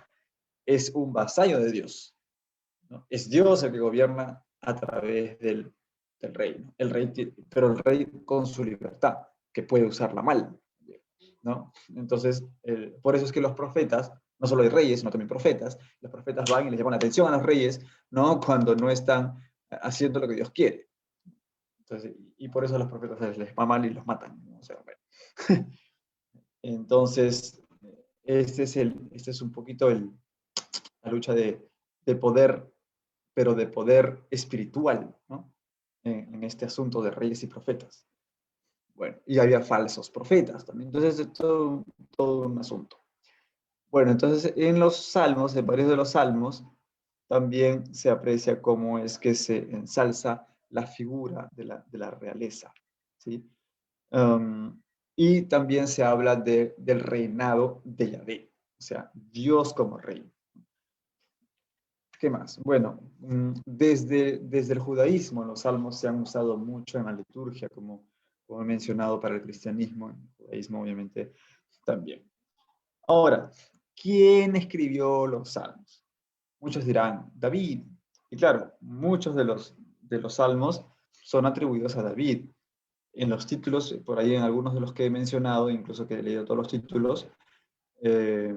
es un vasallo de Dios, ¿no? Es Dios el que gobierna a través del rey, ¿no? Pero el rey con su libertad, que puede usarla mal, ¿no? Entonces, por eso es que los profetas, no solo hay reyes, sino también profetas, los profetas van y les llaman la atención a los reyes, ¿no? Cuando no están haciendo lo que Dios quiere. Entonces, y por eso a los profetas les va mal y los matan, ¿no? O sea, bueno. Entonces, este es un poquito la lucha de poder, pero de poder espiritual, ¿no? En este asunto de reyes y profetas. Bueno, y había falsos profetas también. Entonces, es todo un asunto. Bueno, entonces en los salmos, en varios de los salmos, también se aprecia cómo es que se ensalza la figura de la realeza, ¿sí? Um, y también se habla del reinado de Yahvé, o sea, Dios como rey. ¿Qué más? Bueno, desde el judaísmo los salmos se han usado mucho en la liturgia, como he mencionado, para el cristianismo, en el judaísmo obviamente también. Ahora, ¿quién escribió los salmos? Muchos dirán, David. Y claro, muchos de los salmos son atribuidos a David. En los títulos, por ahí en algunos de los que he mencionado, incluso que he leído todos los títulos, es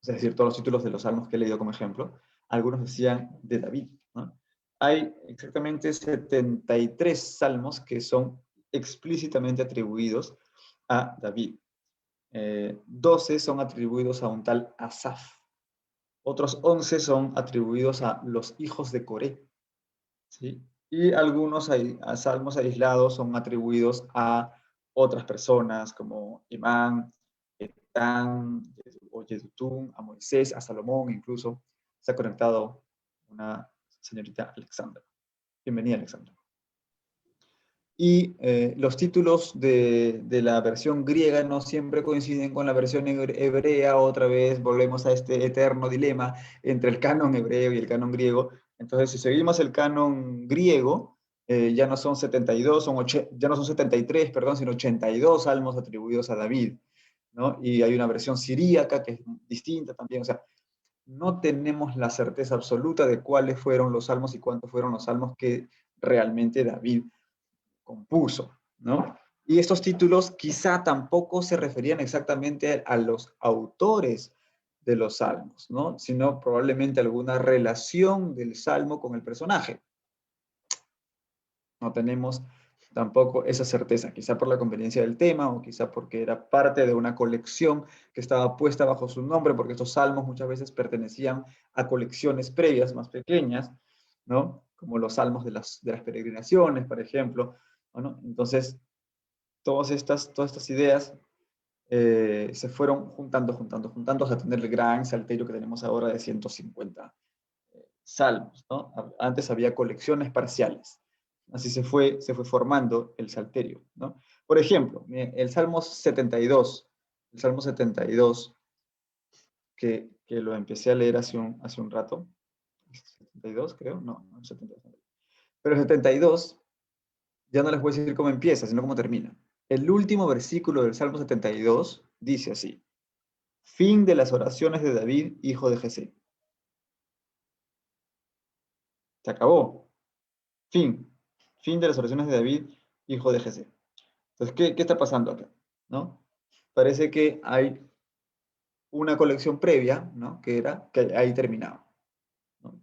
decir, todos los títulos de los salmos que he leído como ejemplo, algunos decían de David, ¿no? Hay exactamente 73 salmos que son explícitamente atribuidos a David. 12 son atribuidos a un tal Asaf. Otros 11 son atribuidos a los hijos de Coré, ¿sí? Y algunos salmos aislados son atribuidos a otras personas como Imán, Etán, o Yedutún, a Moisés, a Salomón, incluso se ha conectado una señorita Alexandra. Bienvenida, Alexandra. Y los títulos de la versión griega no siempre coinciden con la versión hebrea. Otra vez volvemos a este eterno dilema entre el canon hebreo y el canon griego. Entonces, si seguimos el canon griego, ya no son 72, ya no son 73, perdón, sino 82 salmos atribuidos a David, ¿no? Y hay una versión siríaca que es distinta también. O sea, no tenemos la certeza absoluta de cuáles fueron los salmos y cuántos fueron los salmos que realmente David compuso, ¿no? Y estos títulos quizá tampoco se referían exactamente a los autores de los salmos, ¿no? Sino probablemente alguna relación del salmo con el personaje. No tenemos tampoco esa certeza, quizá por la conveniencia del tema o quizá porque era parte de una colección que estaba puesta bajo su nombre, porque estos salmos muchas veces pertenecían a colecciones previas más pequeñas, ¿no? Como los salmos de las peregrinaciones, por ejemplo, ¿no? Entonces, todas estas ideas se fueron juntando hasta tener el gran salterio que tenemos ahora de 150 salmos, ¿no? Antes había colecciones parciales. Así se fue formando el salterio, ¿no? Por ejemplo, el Salmo 72, que lo empecé a leer hace un rato, 72 creo, no, 72. Pero el 72, ya no les voy a decir cómo empieza, sino cómo termina. El último versículo del Salmo 72 dice así: fin de las oraciones de David, hijo de Jesé. Se acabó. Fin de las oraciones de David, hijo de Jesé. Entonces, ¿qué está pasando acá? ¿No? Parece que hay una colección previa, ¿no? Que ahí terminaba, ¿no?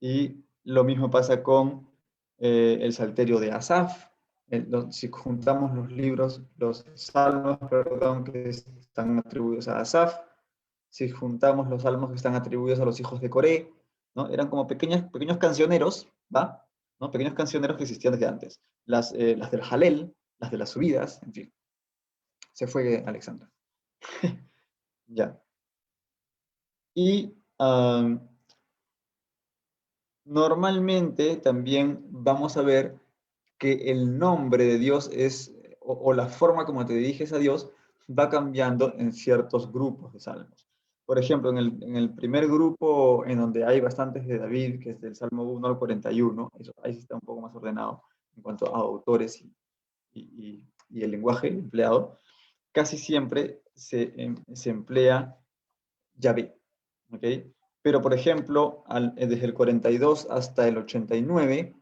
Y lo mismo pasa con el salterio de Asaf, si juntamos los salmos, perdón, que están atribuidos a Asaf, si juntamos los salmos que están atribuidos a los hijos de Coré, ¿no? Eran como pequeños cancioneros, ¿va? ¿No? Pequeños cancioneros que existían desde antes. Las del Halel, las de las subidas, en fin. Se fue Alexandra. Ya. Y normalmente también vamos a ver que el nombre de Dios es, o la forma como te diriges a Dios, va cambiando en ciertos grupos de salmos. Por ejemplo, en el primer grupo, en donde hay bastantes de David, que es del Salmo 1 al 41, eso, ahí sí está un poco más ordenado en cuanto a autores y el lenguaje empleado, casi siempre se emplea Yahvé, ¿ok? Pero, por ejemplo, desde el 42 hasta el 89,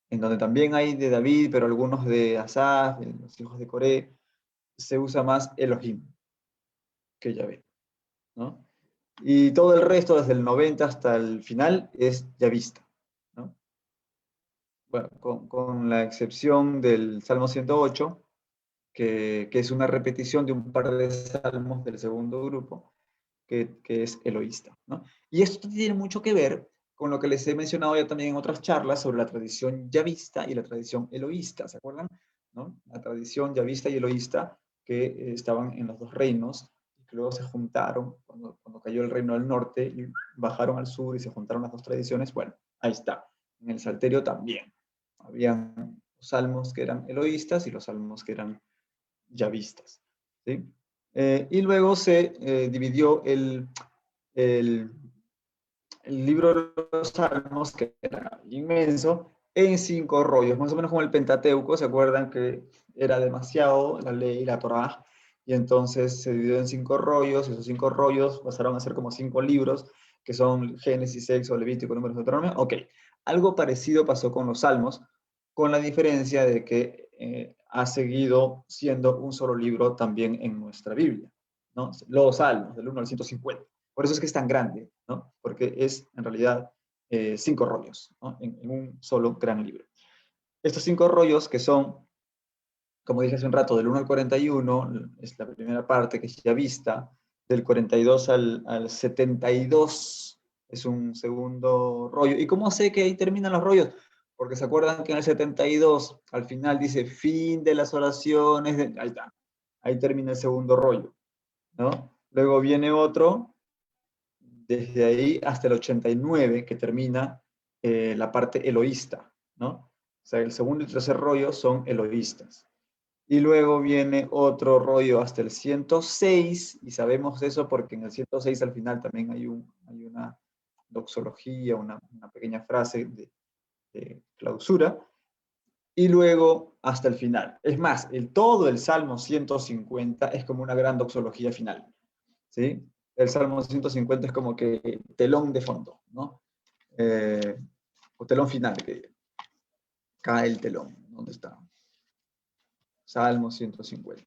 en donde también hay de David, pero algunos de Asaf, de los hijos de Coré, se usa más Elohim que Yahvé, ¿no? Y todo el resto, desde el 90 hasta el final, es yavista, ¿no? Bueno, con la excepción del Salmo 108, que es una repetición de un par de salmos del segundo grupo, que es eloísta, ¿no? Y esto tiene mucho que ver con lo que les he mencionado ya también en otras charlas sobre la tradición yavista y la tradición eloísta, ¿se acuerdan? ¿No? La tradición yavista y eloísta que estaban en los dos reinos y que luego se juntaron cuando cayó el reino del norte y bajaron al sur y se juntaron las dos tradiciones. Bueno, ahí está. En el Salterio también. Habían salmos que eran eloístas y los salmos que eran yavistas, ¿sí? Y luego se dividió el, el libro de los Salmos, que era inmenso, en 5 rollos, más o menos como el Pentateuco. ¿Se acuerdan que era demasiado la ley, la Torá? Y entonces se dividió en 5 rollos, y esos 5 rollos pasaron a ser como 5 libros, que son Génesis, Éxodo, Levítico, Números, Deuteronomio. Ok, algo parecido pasó con los Salmos, con la diferencia de que ha seguido siendo un solo libro también en nuestra Biblia, ¿no? Los Salmos, del 1 al 150. Por eso es que es tan grande, ¿no? Porque es en realidad 5 rollos, ¿no? En un solo gran libro. Estos 5 rollos que son, como dije hace un rato, del 1 al 41, es la primera parte que es ya vista, del 42 al 72 es un segundo rollo. ¿Y cómo sé que ahí terminan los rollos? Porque se acuerdan que en el 72 al final dice fin de las oraciones, ahí está, ahí termina el segundo rollo, ¿no? Luego viene otro desde ahí hasta el 89, que termina la parte eloísta, ¿no? O sea, el segundo y tercer rollo son eloístas. Y luego viene otro rollo hasta el 106, y sabemos eso porque en el 106 al final también hay una doxología, una pequeña frase de clausura, y luego hasta el final. Es más, todo el Salmo 150 es como una gran doxología final, ¿sí? El Salmo 150 es como que telón de fondo, ¿no? O telón final, que cae el telón. ¿Dónde está? Salmo 150.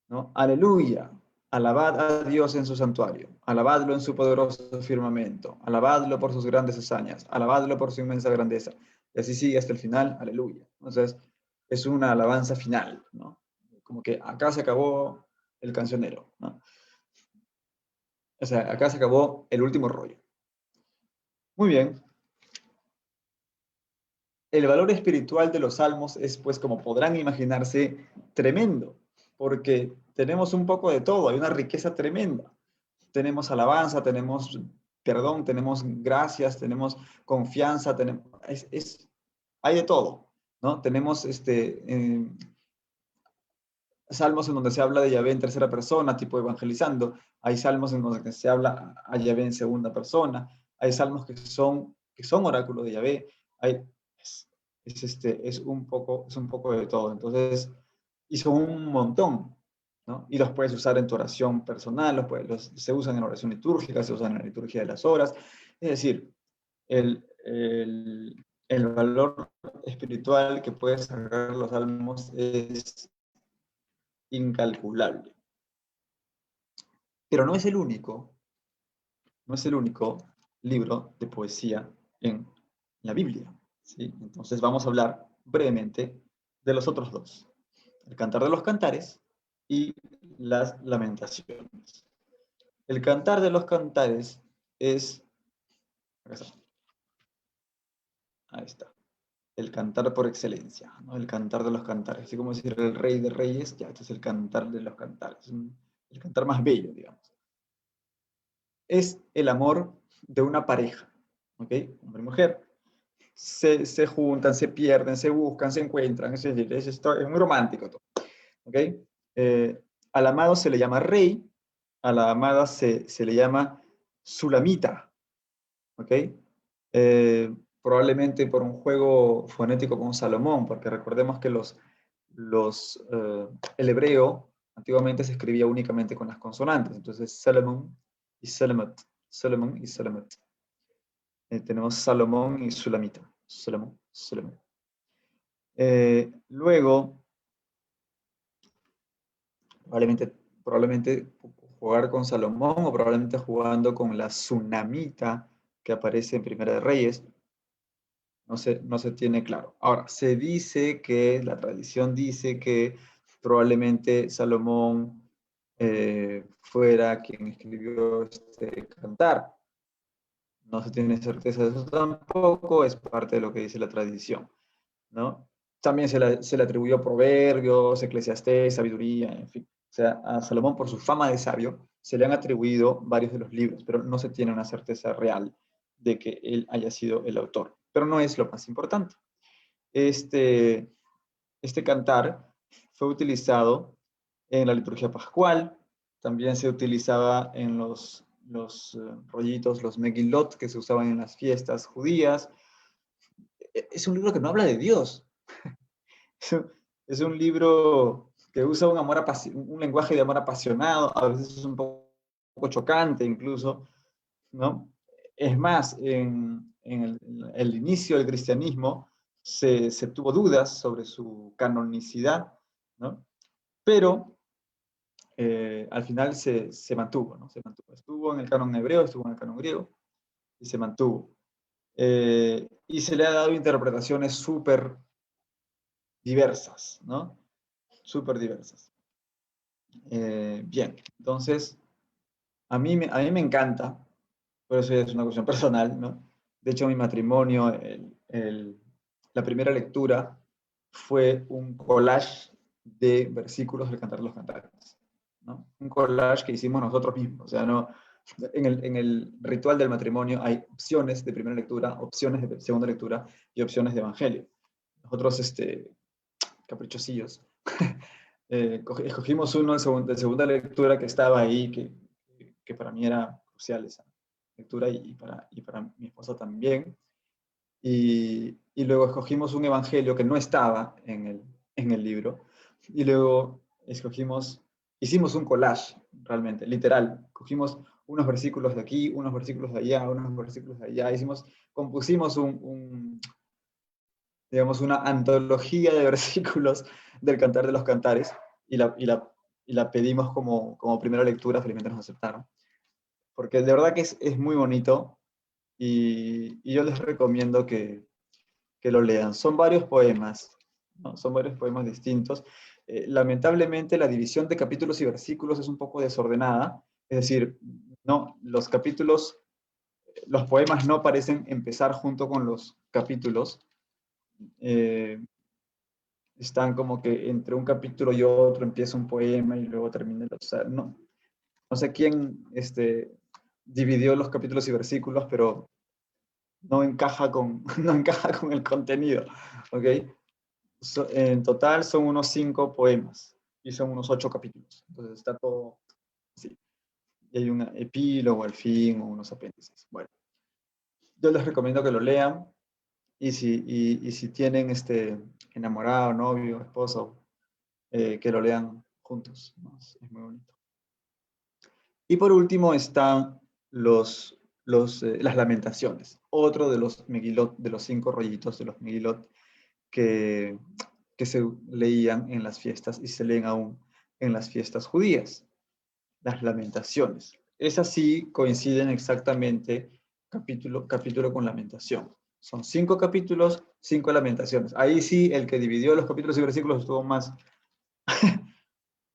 ¿No? Aleluya. Alabad a Dios en su santuario. Alabadlo en su poderoso firmamento. Alabadlo por sus grandes hazañas. Alabadlo por su inmensa grandeza. Y así sigue hasta el final. Aleluya. Entonces, es una alabanza final, ¿no? Como que acá se acabó el cancionero, ¿no? O sea, acá se acabó el último rollo. Muy bien. El valor espiritual de los salmos es, pues, como podrán imaginarse, tremendo, porque tenemos un poco de todo, hay una riqueza tremenda. Tenemos alabanza, tenemos perdón, tenemos gracias, tenemos confianza, hay de todo, ¿no? Tenemos salmos en donde se habla de Yahvé en tercera persona, tipo evangelizando. Hay salmos en donde se habla a Yahvé en segunda persona. Hay salmos que son oráculos de Yahvé. Es un poco de todo. Entonces, y son un montón, ¿no? Y los puedes usar en tu oración personal, se usan en oración litúrgica, se usan en la liturgia de las horas. Es decir, el valor espiritual que puedes sacar los salmos es incalculable. Pero no es el único libro de poesía en la Biblia. ¿sí? Entonces vamos a hablar brevemente de los otros dos. El Cantar de los Cantares y las Lamentaciones. El Cantar de los Cantares es... Acá está. Ahí está. El cantar por excelencia, ¿no? El Cantar de los Cantares. Así como decir el Rey de Reyes, ya, este es el Cantar de los Cantares. El cantar más bello, digamos. Es el amor de una pareja, ¿ok? Hombre y mujer. Se juntan, se pierden, se buscan, se encuentran. Es muy romántico todo, ¿ok? Al amado se le llama rey, a la amada se le llama sulamita, ¿ok? Probablemente por un juego fonético con Salomón, porque recordemos que el hebreo antiguamente se escribía únicamente con las consonantes, entonces Salomón y Salamat, Salomón y Salamat. Tenemos Salomón y Sulamita, Salomón, Salomón. Luego, probablemente jugar con Salomón o probablemente jugando con la Tsunamita que aparece en Primera de Reyes. No se tiene claro. Ahora, la tradición dice que probablemente Salomón fuera quien escribió este cantar. No se tiene certeza de eso tampoco, es parte de lo que dice la tradición, ¿no? También se le atribuyó Proverbios, Eclesiastés, Sabiduría, en fin. O sea, a Salomón, por su fama de sabio, se le han atribuido varios de los libros, pero no se tiene una certeza real de que él haya sido el autor. Pero no es lo más importante. Este cantar fue utilizado en la liturgia pascual, también se utilizaba en los rollitos, los megilot, que se usaban en las fiestas judías. Es un libro que no habla de Dios. Es un libro que usa un lenguaje de amor apasionado, a veces es un poco chocante incluso, ¿no? Es más, en el inicio del cristianismo se tuvo dudas sobre su canonicidad, ¿no? Pero al final se mantuvo, ¿no? Se mantuvo. Estuvo en el canon hebreo, estuvo en el canon griego y se mantuvo. Y se le ha dado interpretaciones súper diversas, ¿no? Súper diversas. Bien, entonces, a mí me encanta, pero eso es una cuestión personal, ¿no? De hecho, mi matrimonio, la primera lectura fue un collage de versículos del Cantar de los Cantares, ¿no? Un collage que hicimos nosotros mismos, o sea, no, en el ritual del matrimonio hay opciones de primera lectura, opciones de segunda lectura y opciones de evangelio. Nosotros, caprichosillos, escogimos uno de segunda lectura que estaba ahí, que para mí era crucial esa lectura y para mi esposa también. Y luego escogimos un evangelio que no estaba en el libro. Y luego hicimos un collage, realmente, literal. Cogimos unos versículos de aquí, unos versículos de allá, unos versículos de allá. Compusimos digamos, una antología de versículos del Cantar de los Cantares y la pedimos como primera lectura, felizmente nos aceptaron. Porque de verdad que es muy bonito y yo les recomiendo que lo lean. Son varios poemas, ¿no? Son varios poemas distintos. Lamentablemente la división de capítulos y versículos es un poco desordenada, es decir, no, los poemas no parecen empezar junto con los capítulos. Están como que entre un capítulo y otro empieza un poema y luego termina el otro. O sea, no sé quién dividió los capítulos y versículos, pero no encaja no encaja con el contenido, ¿ok? En total son unos 5 poemas y son unos 8 capítulos. Entonces está todo así. Y hay un epílogo al fin o unos apéndices. Bueno, yo les recomiendo que lo lean y si tienen enamorado, novio, esposo, que lo lean juntos, ¿no? Es muy bonito. Y por último están las lamentaciones, otro de los megilot, de los 5 rollitos de los megilot que se leían en las fiestas y se leen aún en las fiestas judías, las lamentaciones. Esas sí coinciden exactamente capítulo con lamentación. Son 5 capítulos, 5 lamentaciones. Ahí sí, el que dividió los capítulos y versículos estuvo más,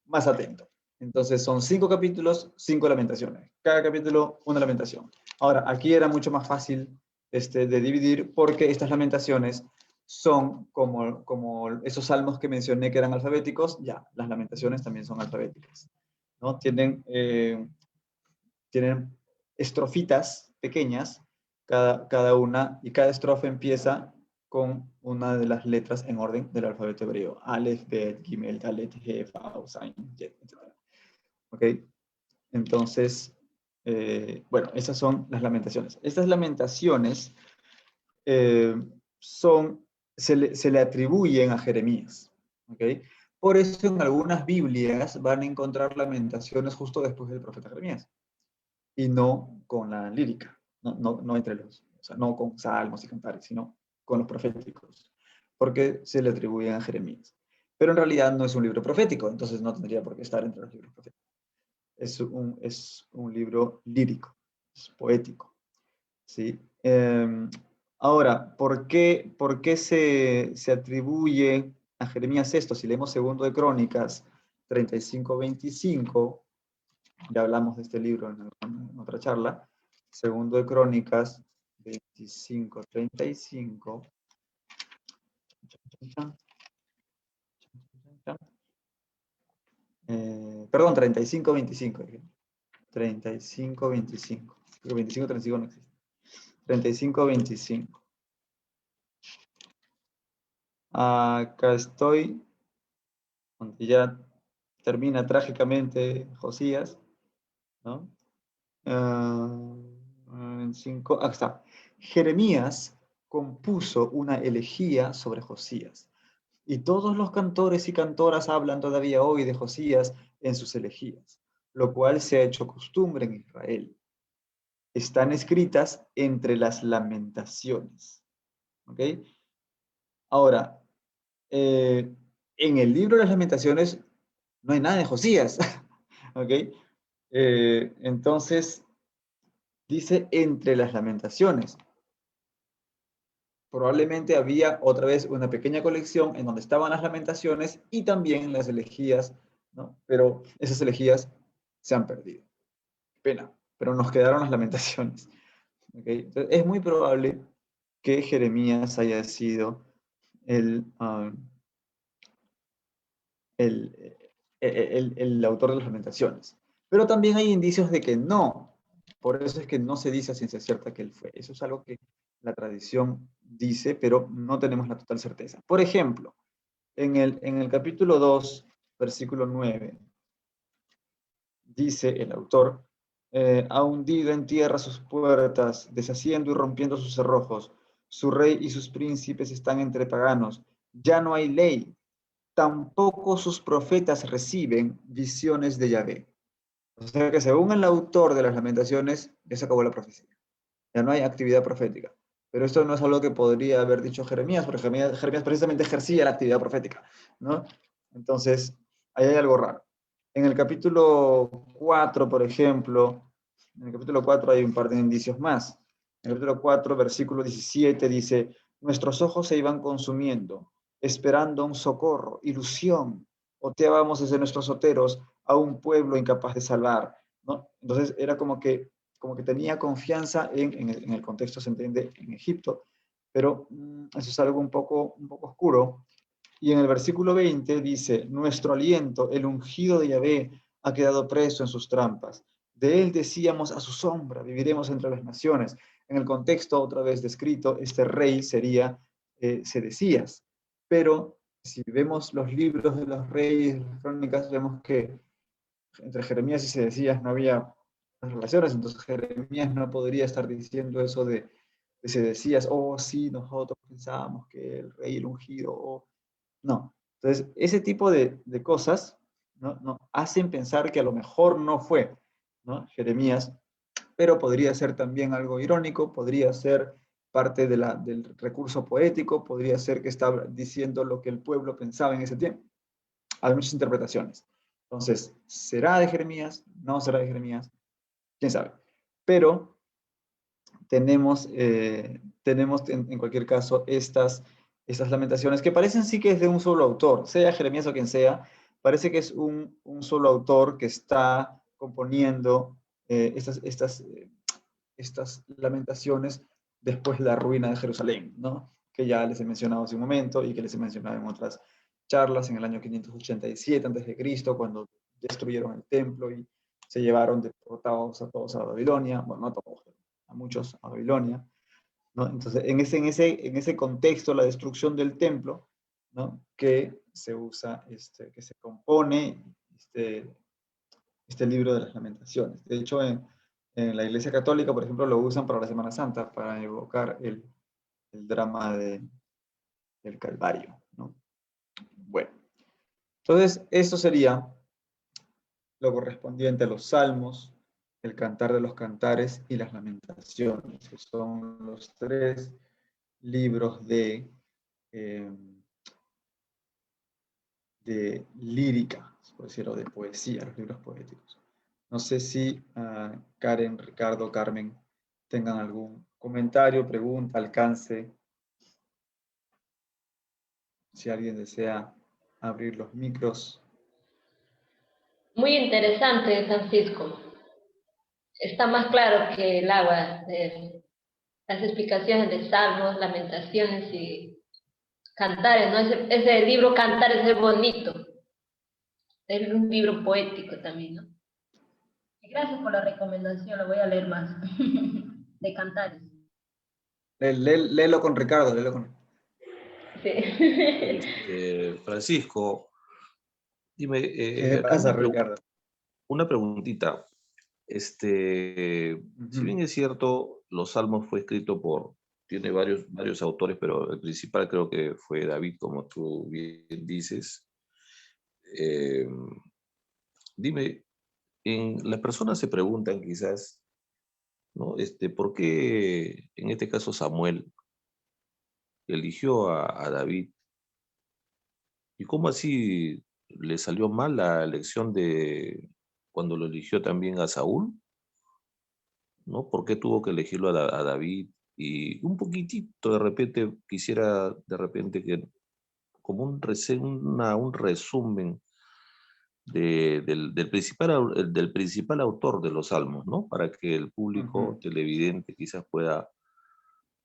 más atento. Entonces son 5 capítulos, 5 lamentaciones. Cada capítulo, una lamentación. Ahora, aquí era mucho más fácil de dividir porque estas lamentaciones son como esos salmos que mencioné que eran alfabéticos, ya, las lamentaciones también son alfabéticas, ¿no? Tienen estrofitas pequeñas, cada una, y cada estrofa empieza con una de las letras en orden del alfabeto hebreo. Aleph, Bet, Gimel, Dalet, He, Vav, Zain, Yet, etc. ¿Ok? Entonces, bueno, esas son las lamentaciones. Estas lamentaciones se le atribuyen a Jeremías. ¿Ok? Por eso en algunas Biblias van a encontrar lamentaciones justo después del profeta Jeremías y no con la lírica, no entre los, o sea, no con salmos y cantares, sino con los proféticos, porque se le atribuyen a Jeremías. Pero en realidad no es un libro profético, entonces no tendría por qué estar entre los libros proféticos. Es un libro lírico, es poético, ¿sí? Ahora, ¿por qué se atribuye a Jeremías esto? Si leemos Segundo de Crónicas 35-25, ya hablamos de este libro en otra charla, Segundo de Crónicas 25-35, perdón, 35-25, 35-25, pero 25-35 no existe, 35-25. Acá estoy, donde ya termina trágicamente Josías, ¿no? Acá está. Jeremías compuso una elegía sobre Josías, y todos los cantores y cantoras hablan todavía hoy de Josías en sus elegías, lo cual se ha hecho costumbre en Israel. Están escritas entre las lamentaciones. ¿Ok? Ahora, en el libro de las lamentaciones no hay nada de Josías. ¿Ok? Entonces, dice entre las lamentaciones. Probablemente había otra vez una pequeña colección en donde estaban las lamentaciones y también las elegías, ¿no? Pero esas elegías se han perdido. Pena, pero nos quedaron las lamentaciones. ¿Okay? Entonces, es muy probable que Jeremías haya sido el autor de las lamentaciones. Pero también hay indicios de que no. Por eso es que no se dice a ciencia cierta que él fue. Eso es algo que la tradición dice, pero no tenemos la total certeza. Por ejemplo, en el capítulo 2, versículo 9, dice el autor, ha hundido en tierra sus puertas, deshaciendo y rompiendo sus cerrojos. Su rey y sus príncipes están entre paganos. Ya no hay ley. Tampoco sus profetas reciben visiones de Yahvé. O sea que según el autor de las lamentaciones, ya se acabó la profecía. Ya no hay actividad profética. Pero esto no es algo que podría haber dicho Jeremías, porque Jeremías precisamente ejercía la actividad profética, ¿no? Entonces, ahí hay algo raro. En el capítulo 4, por ejemplo, en el capítulo 4 hay un par de indicios más. En el capítulo 4, versículo 17 dice, nuestros ojos se iban consumiendo, esperando un socorro, ilusión, oteábamos desde nuestros oteros a un pueblo incapaz de salvar, ¿no? Entonces era como que tenía confianza en el contexto, se entiende, en Egipto, pero eso es algo un poco oscuro. Y en el versículo 20 dice, nuestro aliento, el ungido de Yahvé, ha quedado preso en sus trampas. De él decíamos, a su sombra viviremos entre las naciones. En el contexto otra vez descrito, este rey sería Sedecías. Pero si vemos los libros de los reyes, las crónicas, vemos que entre Jeremías y Sedecías no había relaciones, entonces Jeremías no podría estar diciendo eso de Sedecías, oh sí, nosotros pensábamos que el rey, el ungido, oh. No. Entonces, ese tipo de cosas, ¿no? Hacen pensar que a lo mejor no fue, ¿no? Jeremías, pero podría ser también algo irónico, podría ser parte del recurso poético, podría ser que estaba diciendo lo que el pueblo pensaba en ese tiempo. Hay muchas interpretaciones. Entonces, ¿será de Jeremías? ¿No será de Jeremías? ¿Quién sabe? Pero tenemos en cualquier caso estas estas lamentaciones, que parecen sí que es de un solo autor, sea Jeremías o quien sea, parece que es un solo autor que está componiendo estas lamentaciones después de la ruina de Jerusalén, ¿no? Que ya les he mencionado hace un momento y que les he mencionado en otras charlas en el año 587 a.C., cuando destruyeron el templo y se llevaron deportados a todos a Babilonia, bueno, no a todos, a muchos a Babilonia, ¿no? Entonces, en ese contexto, la destrucción del templo, ¿no? Que se usa, que se compone este libro de las lamentaciones. De hecho, en la Iglesia Católica, por ejemplo, lo usan para la Semana Santa, para evocar el drama del Calvario, ¿no? Bueno, entonces eso sería lo correspondiente a los salmos, el cantar de los cantares y las lamentaciones, que son los 3 libros de lírica, por decirlo, de poesía, los libros poéticos. No sé si Karen, Ricardo, Carmen tengan algún comentario, pregunta, alcance. Si alguien desea abrir los micros. Muy interesante, Francisco. Está más claro que el agua. Las explicaciones de salmos, lamentaciones y cantares, ¿no? Ese libro Cantares es bonito. Es un libro poético también, ¿no? Y gracias por la recomendación, lo voy a leer más. De Cantares. Léelo con Ricardo, léelo con... Sí. Francisco, dime, ¿Qué pasa, Ricardo? una preguntita. Si bien es cierto, los Salmos fue escrito tiene varios autores, pero el principal creo que fue David, como tú bien dices. Dime, las personas se preguntan quizás, ¿no? ¿Por qué en este caso Samuel eligió a David? ¿Y cómo así le salió mal la elección de cuando lo eligió también a Saúl? ¿No? ¿Por qué tuvo que elegirlo a David? Y un poquitito de repente quisiera de repente que como un resumen del principal autor de los Salmos, ¿no? Para que el público televidente quizás pueda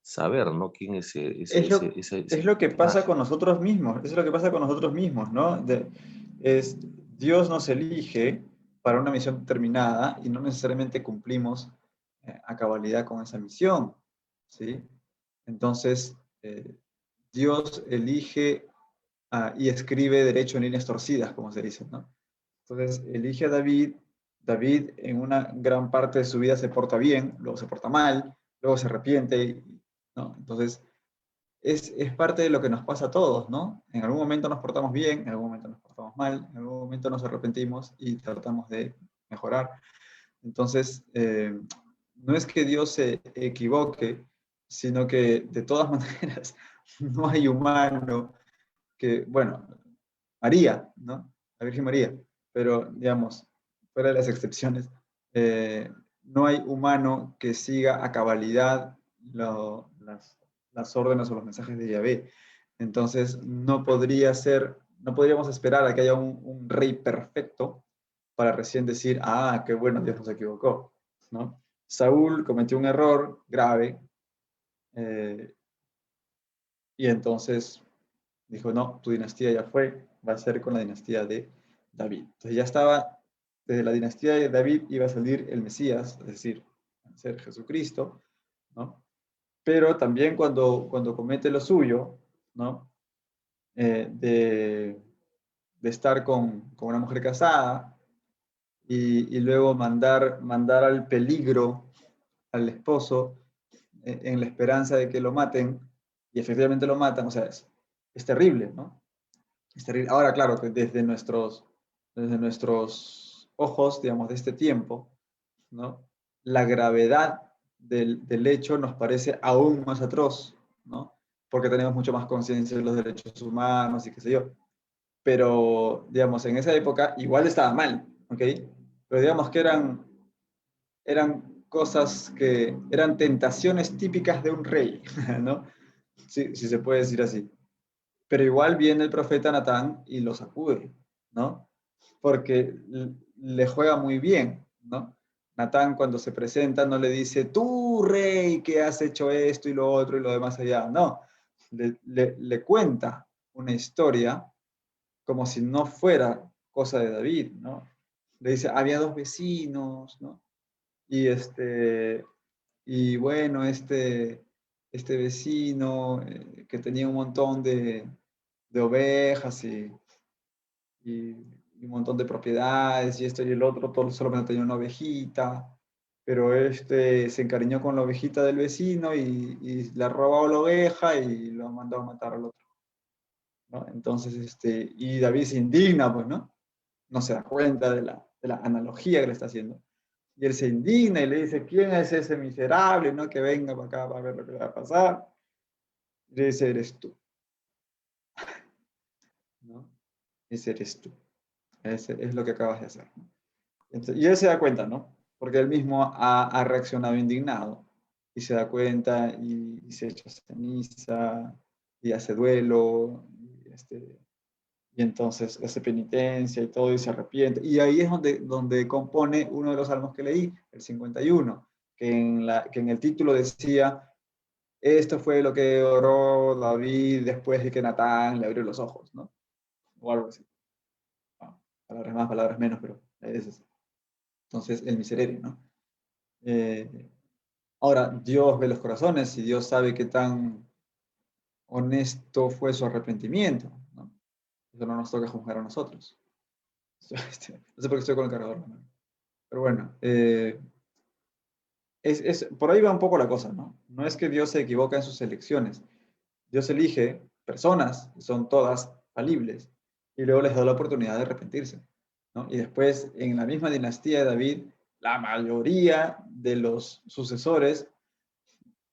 saber, ¿no? ¿Quién es Es lo que pasa con nosotros mismos, es lo que pasa con nosotros mismos, ¿no? Dios nos elige para una misión determinada y no necesariamente cumplimos a cabalidad con esa misión, ¿sí? Entonces, Dios elige y escribe derecho en líneas torcidas, como se dice, ¿no? Entonces, elige a David. David en una gran parte de su vida se porta bien, luego se porta mal, luego se arrepiente, ¿no? Entonces, es parte de lo que nos pasa a todos, ¿no? En algún momento nos portamos bien, en algún momento nos portamos mal, en algún momento nos arrepentimos y tratamos de mejorar. Entonces, no es que Dios se equivoque, sino que de todas maneras no hay humano que, bueno, María, ¿no? La Virgen María, pero digamos, fuera de las excepciones, no hay humano que siga a cabalidad las órdenes o los mensajes de Yahvé. Entonces, no podríamos esperar a que haya un rey perfecto para recién decir, qué bueno, Dios nos equivocó, ¿no? Saúl cometió un error grave y entonces dijo, no, tu dinastía ya fue, va a ser con la dinastía de David. Entonces ya estaba, desde la dinastía de David iba a salir el Mesías, es decir, a ser Jesucristo, ¿no? Pero también cuando comete lo suyo, ¿no? De estar con una mujer casada y luego mandar al peligro al esposo en la esperanza de que lo maten, y efectivamente lo matan, o sea, es terrible, ¿no? Es terrible. Ahora, claro, que desde nuestros ojos, digamos, de este tiempo, ¿no? La gravedad del hecho nos parece aún más atroz, ¿no? Porque tenemos mucho más conciencia de los derechos humanos y qué sé yo. Pero, digamos, en esa época igual estaba mal, ¿ok? Pero digamos que eran cosas eran tentaciones típicas de un rey, ¿no? Si se puede decir así. Pero igual viene el profeta Natán y lo sacude, ¿no? Porque le juega muy bien, ¿no? Natán cuando se presenta no le dice, tú rey que has hecho esto y lo otro y lo demás allá, no, le cuenta una historia como si no fuera cosa de David, ¿no? Le dice, había dos vecinos, ¿no? Y y bueno, este vecino que tenía un montón de ovejas y un montón de propiedades y esto y el otro, todo solamente tenía una ovejita, pero se encariñó con la ovejita del vecino y le robó la oveja y lo mandó a matar al otro, ¿no? Entonces, y David se indigna, pues, ¿no? No se da cuenta de la analogía que le está haciendo. Y él se indigna y le dice, ¿quién es ese miserable, no? Que venga para acá para ver lo que le va a pasar. Y le dice, eres tú, ¿no? Ese eres tú. Ese es lo que acabas de hacer, ¿no? Entonces, y él se da cuenta, ¿no? Porque él mismo ha reaccionado indignado y se da cuenta y se echa ceniza y hace duelo y entonces hace penitencia y todo y se arrepiente. Y ahí es donde compone uno de los salmos que leí, el 51, que en el título decía, esto fue lo que oró David después de que Natán le abrió los ojos, ¿no? O algo así. Bueno, palabras más, palabras menos, pero es eso. Entonces, el miserere, ¿no? Ahora, Dios ve los corazones y Dios sabe qué tan honesto fue su arrepentimiento, ¿no? Eso no nos toca juzgar a nosotros. No sé por qué estoy con el cargador, ¿no? Pero bueno, por ahí va un poco la cosa, ¿no? No es que Dios se equivoca en sus elecciones. Dios elige personas, que son todas falibles, y luego les da la oportunidad de arrepentirse, ¿no? Y después, en la misma dinastía de David, la mayoría de los sucesores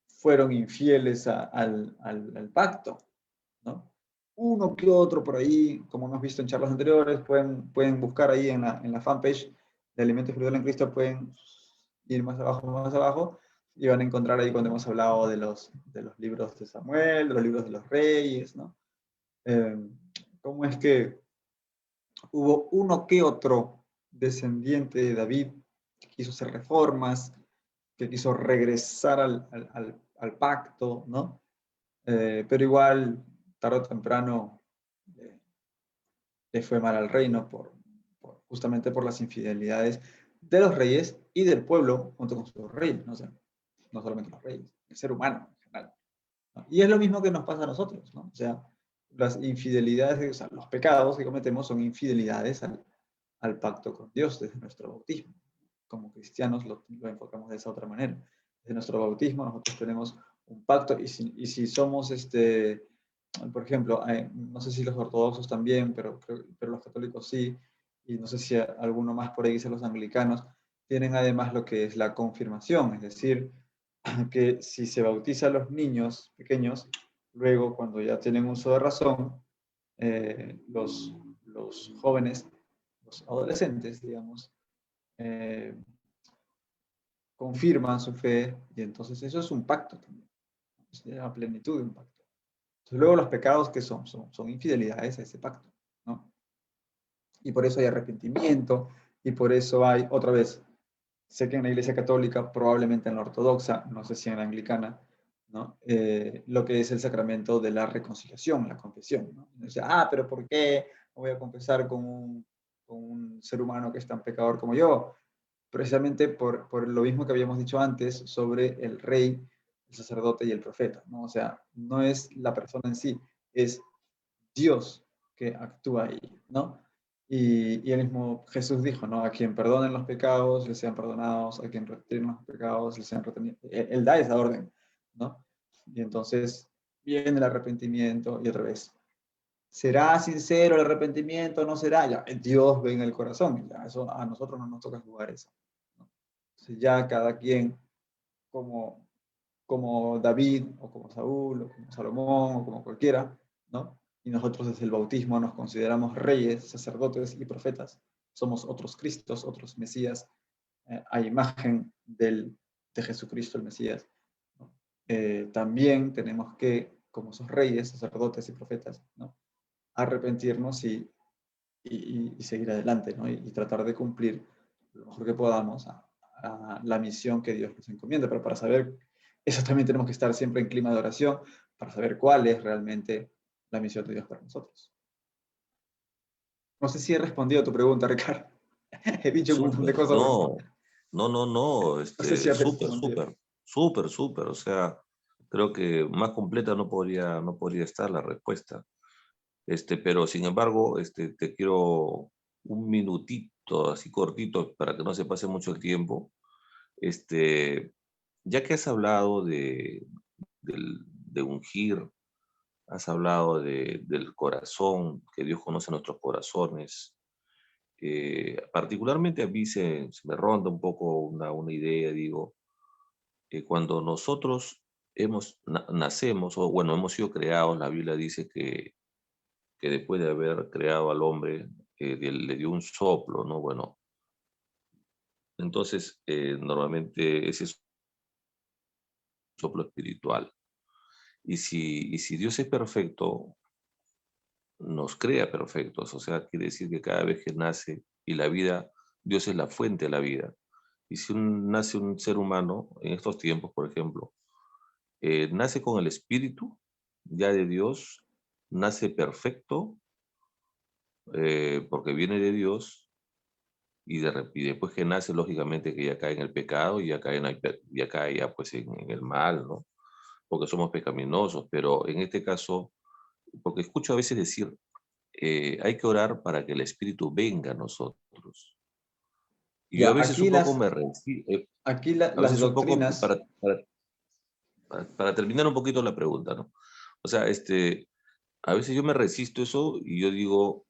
fueron infieles al pacto, ¿no? Uno que otro por ahí, como hemos visto en charlas anteriores, pueden buscar ahí en la fanpage de Alimento Espiritual en Cristo, pueden ir más abajo, y van a encontrar ahí cuando hemos hablado de los libros de Samuel, de los libros de los reyes, ¿no? Cómo es que hubo uno que otro descendiente de David que quiso hacer reformas, que quiso regresar al pacto, ¿no? Pero igual, tarde o temprano, le fue mal al reino justamente por las infidelidades de los reyes y del pueblo junto con sus reyes, ¿no? O sea, no solamente los reyes, el ser humano en general, ¿no? Y es lo mismo que nos pasa a nosotros, ¿no? O sea, las infidelidades, o sea, los pecados que cometemos son infidelidades al pacto con Dios desde nuestro bautismo. Como cristianos lo enfocamos de esa otra manera. Desde nuestro bautismo nosotros tenemos un pacto y si somos, por ejemplo, no sé si los ortodoxos también, pero los católicos sí, y no sé si alguno más por ahí, que los anglicanos, tienen además lo que es la confirmación, es decir, que si se bautiza a los niños pequeños, luego cuando ya tienen uso de razón, los jóvenes, los adolescentes, digamos, eh, confirman su fe y entonces eso es un pacto también, es la plenitud de un pacto. Entonces, luego los pecados que son infidelidades a ese pacto, ¿no? Y por eso hay arrepentimiento y por eso hay, otra vez, sé que en la Iglesia Católica, probablemente en la Ortodoxa, no sé si en la Anglicana, ¿no? Lo que es el sacramento de la reconciliación, la confesión, ¿no? Entonces, pero ¿por qué voy a confesar con un ser humano que es tan pecador como yo? Precisamente por lo mismo que habíamos dicho antes sobre el rey, el sacerdote y el profeta, ¿no? O sea, no es la persona en sí, es Dios que actúa ahí, ¿no? Y el mismo Jesús dijo, ¿no? A quien perdonen los pecados, les sean perdonados, a quien retiren los pecados, les sean retenidos. Él da esa orden, ¿no? Y entonces viene el arrepentimiento y otra vez, ¿será sincero el arrepentimiento? ¿No será? Ya, Dios ve en el corazón, ya, eso a nosotros no nos toca jugar eso, ¿no? Entonces ya cada quien, como, como David, o como Saúl, o como Salomón, o como cualquiera, ¿no? Y nosotros desde el bautismo nos consideramos reyes, sacerdotes y profetas. Somos otros Cristos, otros Mesías, a imagen de Jesucristo el Mesías, ¿no? También tenemos que como esos reyes, sacerdotes y profetas, ¿no? Arrepentirnos y seguir adelante, ¿no? Y tratar de cumplir lo mejor que podamos a la misión que Dios nos encomienda. Pero para saber eso también tenemos que estar siempre en clima de oración, para saber cuál es realmente la misión de Dios para nosotros. No sé si he respondido a tu pregunta, Ricardo. He dicho un montón de Súper, cosas. no, no, No sé si he súper, respondido. súper. O sea, creo que más completa no podría estar la respuesta. Pero sin embargo, te quiero un minutito, así cortito, para que no se pase mucho el tiempo. Ya que has hablado de ungir, has hablado del corazón, que Dios conoce nuestros corazones. Particularmente a mí se me ronda un poco una idea, digo, que cuando nosotros nacemos, o bueno, hemos sido creados, la Biblia dice que después de haber creado al hombre, le dio un soplo, ¿no? Bueno, entonces normalmente ese es un soplo espiritual. Y si Dios es perfecto, nos crea perfectos, o sea, quiere decir que cada vez que nace, y la vida, Dios es la fuente de la vida. Y si nace un ser humano, en estos tiempos, por ejemplo, nace con el espíritu ya de Dios, nace perfecto, porque viene de Dios, y después que nace, lógicamente que ya cae en el pecado, y ya cae ya pues en el mal, ¿no? Porque somos pecaminosos, pero en este caso, porque escucho a veces decir, hay que orar para que el Espíritu venga a nosotros. Y yo a Ya, veces un poco me a las veces un poco, doctrinas, para terminar un poquito la pregunta, ¿no? O sea, a veces yo me resisto eso y yo digo,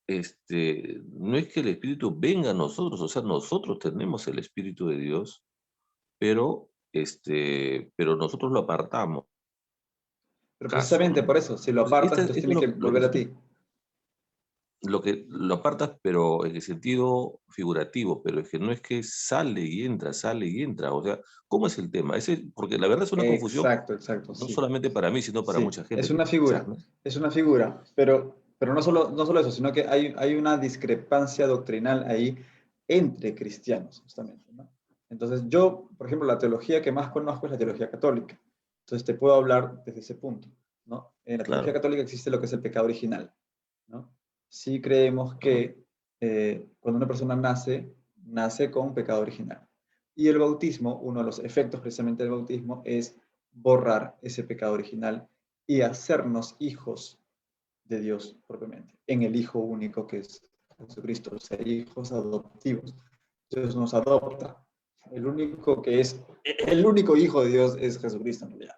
no es que el Espíritu venga a nosotros, o sea, nosotros tenemos el Espíritu de Dios, pero nosotros lo apartamos. pero Caso, precisamente ¿no? por eso, si lo Entonces, apartas, entonces esto es tiene que lo que volver a ti. lo apartas, pero en el sentido figurativo, pero es que no es que sale y entra. O sea, ¿cómo es el tema? Porque la verdad es una confusión, Exacto, exacto, no sí. solamente para mí, sino para Sí, mucha gente, quizás, ¿no? es una figura, pero no solo eso, sino que hay una discrepancia doctrinal ahí entre cristianos, justamente, ¿no? Entonces yo, por ejemplo, la teología que más conozco es la teología católica. Entonces te puedo hablar desde ese punto, ¿no? En la teología Claro, católica existe lo que es el pecado original, ¿no? Sí creemos ujú, que cuando una persona nace con un pecado original. Y el bautismo, uno de los efectos precisamente del bautismo es borrar ese pecado original y hacernos hijos de Dios propiamente, en el Hijo único que es Jesucristo, o sea, hijos adoptivos. Dios nos adopta. El único hijo de Dios es Jesucristo en realidad.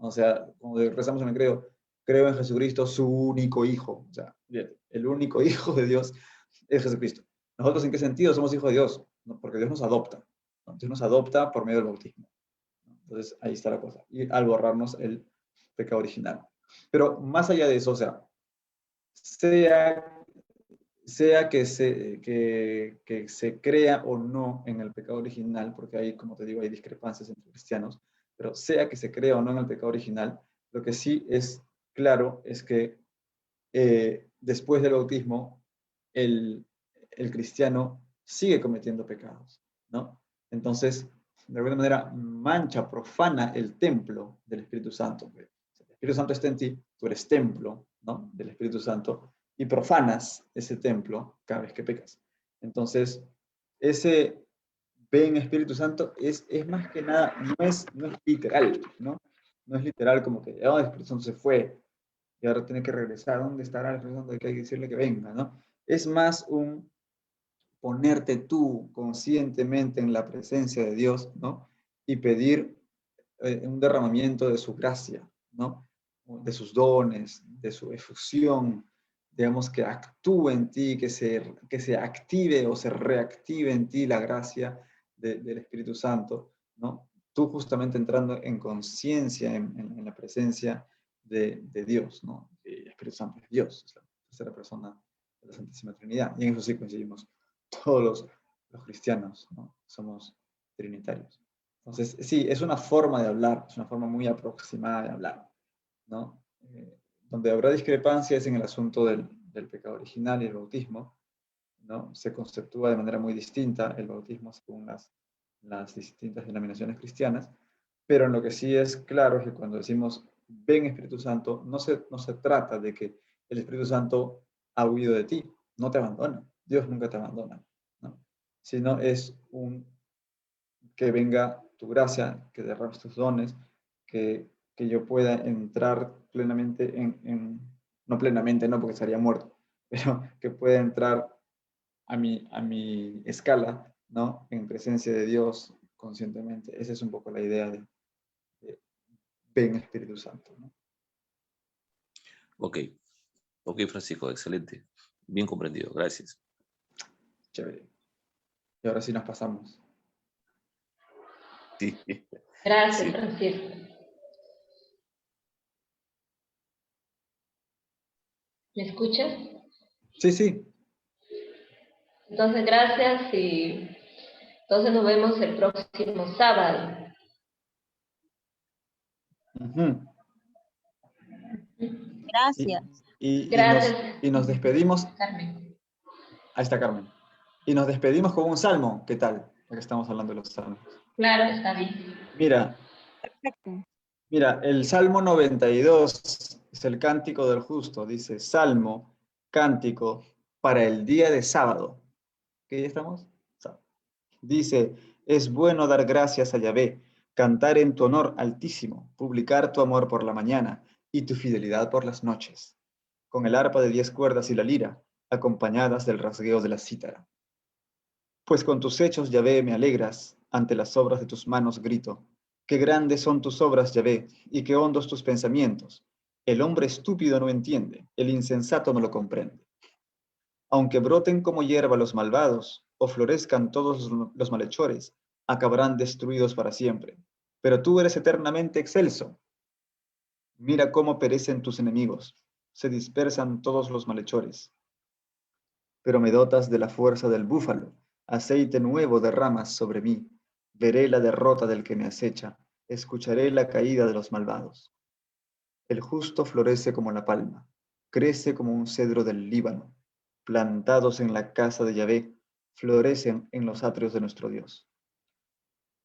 O sea, como rezamos en el credo, creo en Jesucristo, su único hijo. O sea, bien, el único hijo de Dios es Jesucristo. ¿Nosotros en qué sentido somos hijos de Dios? No, porque Dios nos adopta. ¿No? Dios nos adopta por medio del bautismo. Entonces, ahí está la cosa. Y al borrarnos el pecado original. Pero más allá de eso, o sea, sea, sea que se crea o no en el pecado original, porque ahí, como te digo, hay discrepancias entre cristianos, pero sea que se crea o no en el pecado original, lo que sí es claro es que después del bautismo, el, el cristiano sigue cometiendo pecados, ¿no? Entonces, de alguna manera, mancha, profana el templo del Espíritu Santo. El Espíritu Santo está en ti, tú eres templo, ¿no? Del Espíritu Santo, y profanas ese templo cada vez que pecas. Entonces, ese ven Espíritu Santo es más que nada, no es literal, ¿no? No es literal como que, oh, el Espíritu Santo se fue, y ahora tiene que regresar. ¿Dónde estará el Espíritu Santo? Hay que decirle que venga, ¿no? Es más un ponerte tú conscientemente en la presencia de Dios, ¿no? Y pedir un derramamiento de su gracia, ¿no? De sus dones, de su efusión, digamos, que actúe en ti, que se active o se reactive en ti la gracia del Espíritu Santo, ¿no? Tú justamente entrando en conciencia en la presencia de Dios, ¿no? El Espíritu Santo es Dios, es la tercera persona de la Santísima Trinidad. Y en eso sí coincidimos todos los cristianos, ¿no? Somos trinitarios. Entonces, sí, es una forma de hablar, es una forma muy aproximada de hablar. ¿no? Donde habrá discrepancia es en el asunto del pecado original y el bautismo, ¿no? Se conceptúa de manera muy distinta el bautismo según las distintas denominaciones cristianas, pero en lo que sí es claro es que cuando decimos ven Espíritu Santo, no se trata de que el Espíritu Santo ha huido de ti, no te abandona, Dios nunca te abandona, ¿no? Sino es que venga tu gracia, que derrames tus dones, que yo pueda entrar plenamente no plenamente, no porque estaría muerto, pero que pueda entrar a mi escala, ¿no? En presencia de Dios conscientemente. Esa es un poco la idea de ven Espíritu Santo, ¿no? Ok, ok, Francisco, excelente. Bien comprendido, gracias. Chévere. Y ahora sí nos pasamos. Sí, Gracias, sí. Francisco. ¿Me escuchas? Sí, sí. Entonces, gracias y entonces nos vemos el próximo sábado. Ujú. Gracias. Gracias, Y nos despedimos. Carmen. Ahí está Carmen. Y nos despedimos con un salmo. ¿Qué tal? Ya que estamos hablando de los salmos. Claro, está bien. Mira, Perfecto. mira, el Salmo 92 es el cántico del justo. Dice, Salmo, cántico para el día de sábado. ¿Qué día estamos? Sábado. Dice, es bueno dar gracias a Yahvé, cantar en tu honor altísimo, publicar tu amor por la mañana y tu fidelidad por las noches, con el arpa de 10 cuerdas y la lira, acompañadas del rasgueo de la cítara. Pues con tus hechos, Yahvé, me alegras, ante las obras de tus manos grito. Qué grandes son tus obras, Yahvé, y qué hondos tus pensamientos. El hombre estúpido no entiende, el insensato no lo comprende. Aunque broten como hierba los malvados, o florezcan todos los malhechores, acabarán destruidos para siempre. Pero tú eres eternamente excelso. Mira cómo perecen tus enemigos, se dispersan todos los malhechores. Pero me dotas de la fuerza del búfalo, aceite nuevo derramas sobre mí. Veré la derrota del que me acecha, escucharé la caída de los malvados. El justo florece como la palma, crece como un cedro del Líbano. Plantados en la casa de Yahvé, florecen en los atrios de nuestro Dios.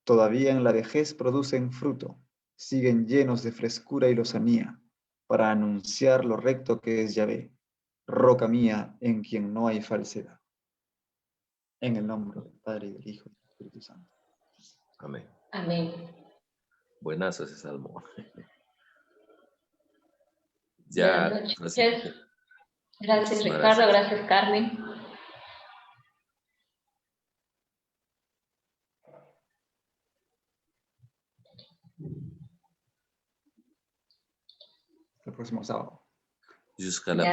Todavía en la vejez producen fruto, siguen llenos de frescura y lozanía, para anunciar lo recto que es Yahvé, roca mía en quien no hay falsedad. En el nombre del Padre, y del Hijo, y del Espíritu Santo. Amén. Amén. Buenazo ese salmo. Buenas Ya, noches. Francisco, Gracias, muchísimas Ricardo. gracias. Gracias, Carmen. El próximo sábado. Jusqu'à la Ya.